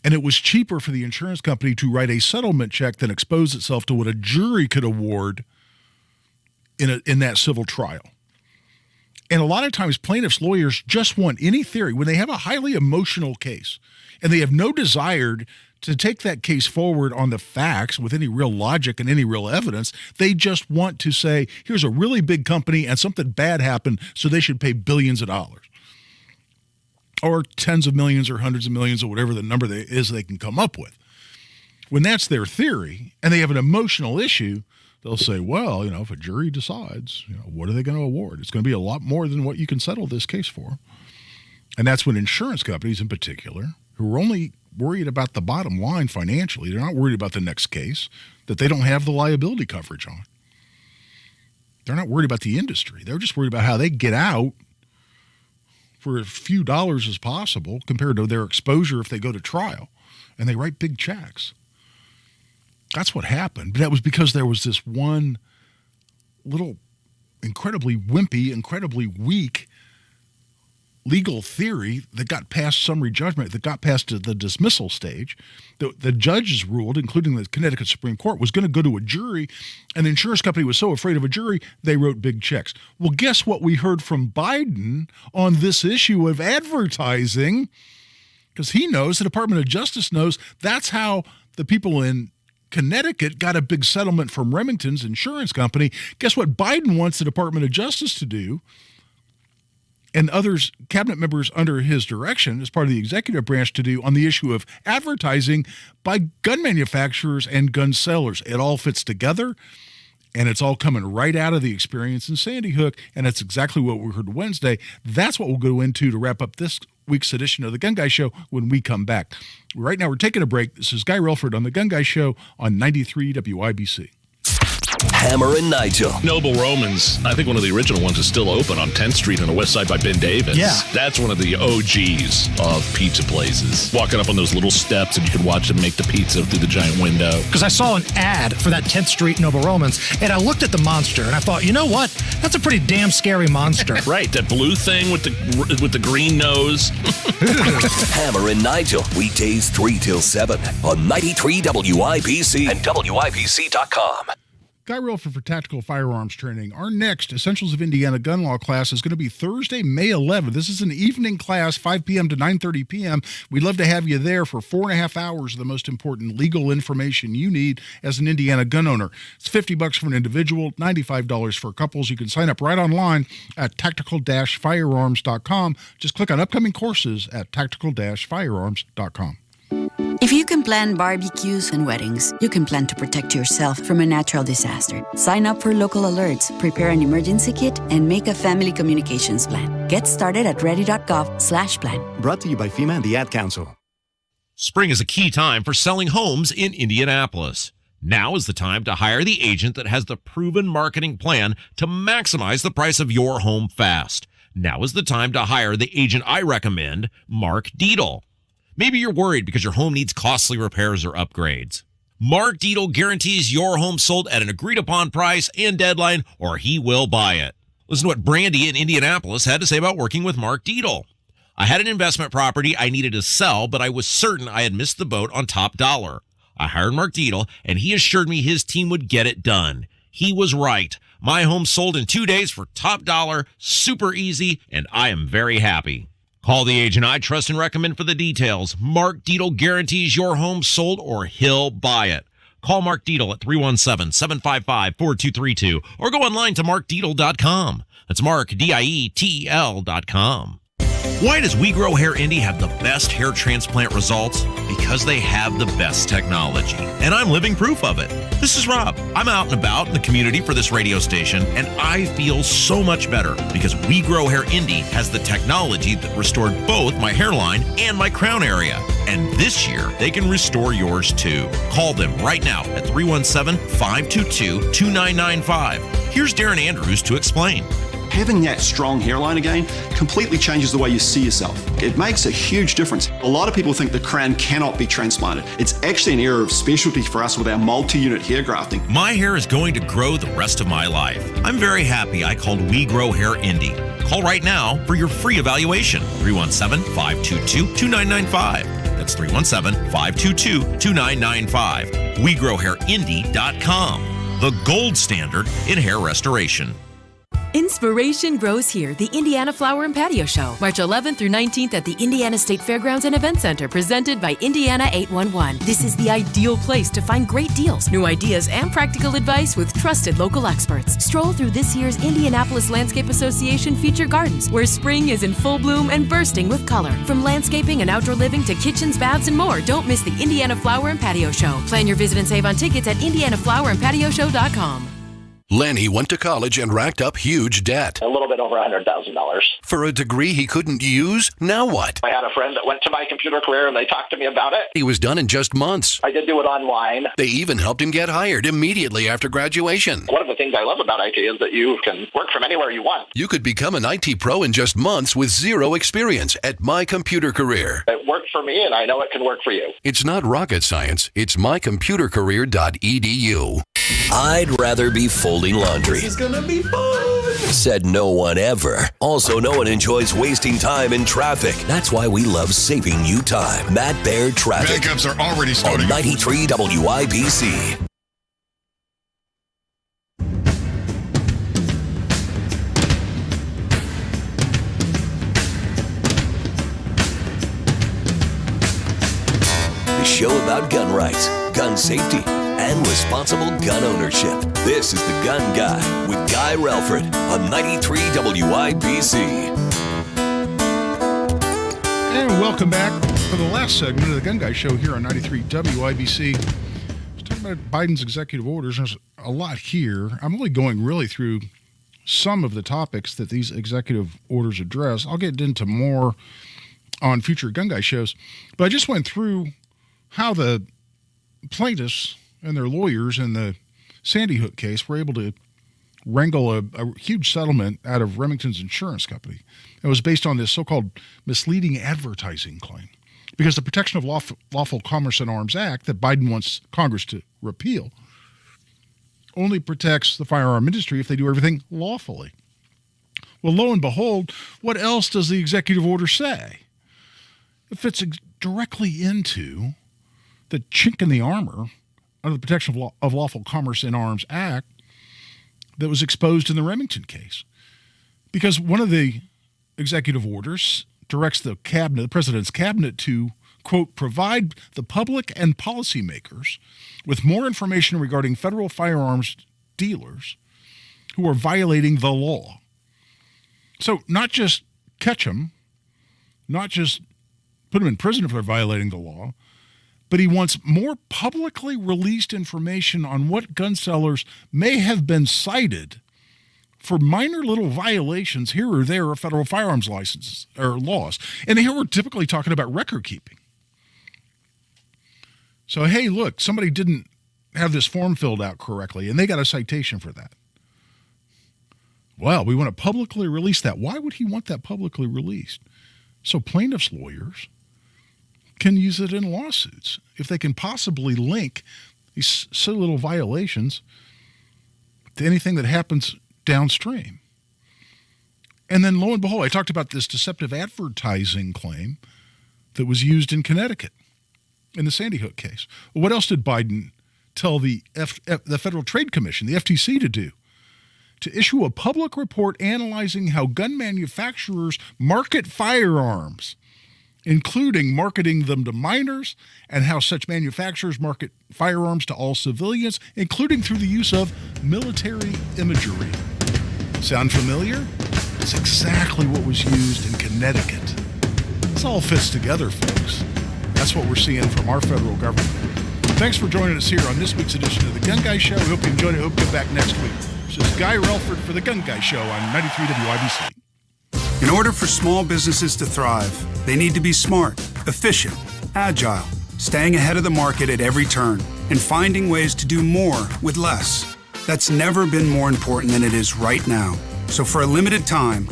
Speaker 1: And it was cheaper for the insurance company to write a settlement check than expose itself to what a jury could award in that civil trial. And a lot of times plaintiffs' lawyers just want any theory. When they have a highly emotional case and they have no desire to take that case forward on the facts with any real logic and any real evidence, they just want to say, here's a really big company and something bad happened, so they should pay billions of dollars. Or tens of millions or hundreds of millions or whatever the number is they can come up with. When that's their theory and they have an emotional issue, they'll say, well, if a jury decides, what are they going to award? It's going to be a lot more than what you can settle this case for. And that's when insurance companies in particular, who are only worried about the bottom line financially, they're not worried about the next case that they don't have the liability coverage on. They're not worried about the industry. They're just worried about how they get out for as few dollars as possible compared to their exposure if they go to trial. And they write big checks. That's what happened. But that was because there was this one little incredibly wimpy, incredibly weak legal theory that got past summary judgment, that got past the dismissal stage. The judges ruled, including the Connecticut Supreme Court, was going to go to a jury, and the insurance company was so afraid of a jury, they wrote big checks. Well, guess what we heard from Biden on this issue of advertising? Because he knows, the Department of Justice knows, that's how the people in Connecticut got a big settlement from Remington's insurance company. Guess what Biden wants the Department of Justice to do, and others, cabinet members under his direction as part of the executive branch, to do on the issue of advertising by gun manufacturers and gun sellers. It all fits together, and it's all coming right out of the experience in Sandy Hook, and that's exactly what we heard Wednesday. That's what we'll go into to wrap up this week's edition of The Gun Guy Show when we come back. Right now, we're taking a break. This is Guy Relford on The Gun Guy Show on 93 WIBC.
Speaker 13: Hammer and Nigel.
Speaker 3: Noble Romans, I think one of the original ones is still open on 10th Street on the west side by Ben Davis.
Speaker 4: Yeah.
Speaker 3: That's one of the OGs of pizza places. Walking up on those little steps and you can watch them make the pizza through the giant window.
Speaker 4: Because I saw an ad for that 10th Street Noble Romans, and I looked at the monster, and I thought, you know what? That's a pretty damn scary monster.
Speaker 3: Right, that blue thing with the green nose.
Speaker 13: Hammer and Nigel, weekdays 3 till 7 on 93 WIBC and WIBC.com.
Speaker 1: Guy Relford for Tactical Firearms Training. Our next Essentials of Indiana Gun Law class is going to be Thursday, May 11th. This is an evening class, 5 p.m. to 9:30 p.m. We'd love to have you there for 4.5 hours of the most important legal information you need as an Indiana gun owner. It's $50 for an individual, $95 for couples. You can sign up right online at tactical-firearms.com. Just click on upcoming courses at tactical-firearms.com.
Speaker 6: If you can plan barbecues and weddings, you can plan to protect yourself from a natural disaster. Sign up for local alerts, prepare an emergency kit, and make a family communications plan. Get started at ready.gov/plan.
Speaker 7: Brought to you by FEMA and the Ad Council.
Speaker 14: Spring is a key time for selling homes in Indianapolis. Now is the time to hire the agent that has the proven marketing plan to maximize the price of your home fast. Now is the time to hire the agent I recommend, Mark Dietl. Maybe you're worried because your home needs costly repairs or upgrades. Mark Dietl guarantees your home sold at an agreed-upon price and deadline, or he will buy it. Listen to what Brandy in Indianapolis had to say about working with Mark Dietl. I had an investment property I needed to sell, but I was certain I had missed the boat on top dollar. I hired Mark Dietl, and he assured me his team would get it done. He was right. My home sold in 2 days for top dollar, super easy, and I am very happy. Call the agent I trust and recommend for the details. Mark Dietl guarantees your home sold or he'll buy it. Call Mark Dietl at 317-755-4232 or go online to markdietl.com. That's Mark, DIETL.com. Why does We Grow Hair Indy have the best hair transplant results? Because they have the best technology. And I'm living proof of it. This is Rob. I'm out and about in the community for this radio station, and I feel so much better because We Grow Hair Indy has the technology that restored both my hairline and my crown area. And this year, they can restore yours too. Call them right now at 317-522-2995. Here's Darren Andrews to explain.
Speaker 5: Having that strong hairline again completely changes the way you see yourself. It makes a huge difference. A lot of people think the crown cannot be transplanted. It's actually an area of specialty for us with our multi-unit hair grafting.
Speaker 14: My hair is going to grow the rest of my life. I'm very happy I called We Grow Hair Indy. Call right now for your free evaluation. 317-522-2995. That's 317-522-2995. WeGrowHairIndy.com. The gold standard in hair restoration.
Speaker 7: Inspiration grows here, the Indiana Flower and Patio Show, March 11th through 19th at the Indiana State Fairgrounds and Event Center, presented by Indiana 811. This is the ideal place to find great deals, new ideas, and practical advice with trusted local experts. Stroll through this year's Indianapolis Landscape Association Feature Gardens, where spring is in full bloom and bursting with color. From landscaping and outdoor living to kitchens, baths, and more, don't miss the Indiana Flower and Patio Show. Plan your visit and save on tickets at indianaflowerandpatioshow.com.
Speaker 17: Lenny went to college and racked up huge debt.
Speaker 8: A little bit over $100,000.
Speaker 17: For a degree he couldn't use? Now what?
Speaker 8: I had a friend that went to my computer career and they talked to me about it.
Speaker 17: He was done in just months.
Speaker 8: I did do it online.
Speaker 17: They even helped him get hired immediately after graduation.
Speaker 8: One of the things I love about IT is that you can work from anywhere you want.
Speaker 17: You could become an IT pro in just months with zero experience at My Computer Career.
Speaker 8: It worked for me and I know it can work for you.
Speaker 17: It's not rocket science. It's mycomputercareer.edu.
Speaker 13: I'd rather be folding laundry.
Speaker 8: This is gonna be fun.
Speaker 13: Said no one ever. Also, no one enjoys wasting time in traffic. That's why we love saving you time. Matt Baird Traffic.
Speaker 9: Backups are already starting.
Speaker 13: On 93 WIBC. The show about gun rights, gun safety, and responsible gun ownership. This is The Gun Guy with Guy Relford on 93 WIBC.
Speaker 1: And welcome back for the last segment of The Gun Guy Show here on 93 WIBC. Let's talk about Biden's executive orders. There's a lot here. I'm only going really through some of the topics that these executive orders address. I'll get into more on future Gun Guy shows. But I just went through how the plaintiffs and their lawyers in the Sandy Hook case were able to wrangle a huge settlement out of Remington's insurance company. It was based on this so-called misleading advertising claim. Because the Protection of Lawful Commerce in Arms Act that Biden wants Congress to repeal only protects the firearm industry if they do everything lawfully. Well, lo and behold, what else does the executive order say? It fits directly into the chink in the armor under the Protection of Lawful Commerce in Arms Act that was exposed in the Remington case. Because one of the executive orders directs the cabinet, the president's cabinet, to, quote, provide the public and policymakers with more information regarding federal firearms dealers who are violating the law. So not just catch them, not just put them in prison if they're violating the law, but he wants more publicly released information on what gun sellers may have been cited for minor little violations here or there of federal firearms licenses or laws. And here we're typically talking about record keeping. So, hey, look, somebody didn't have this form filled out correctly, and they got a citation for that. Well, we want to publicly release that. Why would he want that publicly released? So plaintiffs' lawyers can use it in lawsuits if they can possibly link these silly little violations to anything that happens downstream. And then lo and behold, I talked about this deceptive advertising claim that was used in Connecticut in the Sandy Hook case. Well, what else did Biden tell the Federal Trade Commission, the FTC, to do? To issue a public report analyzing how gun manufacturers market firearms, including marketing them to minors, and how such manufacturers market firearms to all civilians, including through the use of military imagery. Sound familiar? It's exactly what was used in Connecticut. This all fits together, folks. That's what we're seeing from our federal government. Thanks for joining us here on this week's edition of The Gun Guy Show. We hope you enjoyed it. Hope you come back next week. This is Guy Relford for The Gun Guy Show on 93 WIBC.
Speaker 9: In order for small businesses to thrive, they need to be smart, efficient, agile, staying ahead of the market at every turn, and finding ways to do more with less. That's never been more important than it is right now. So for a limited time,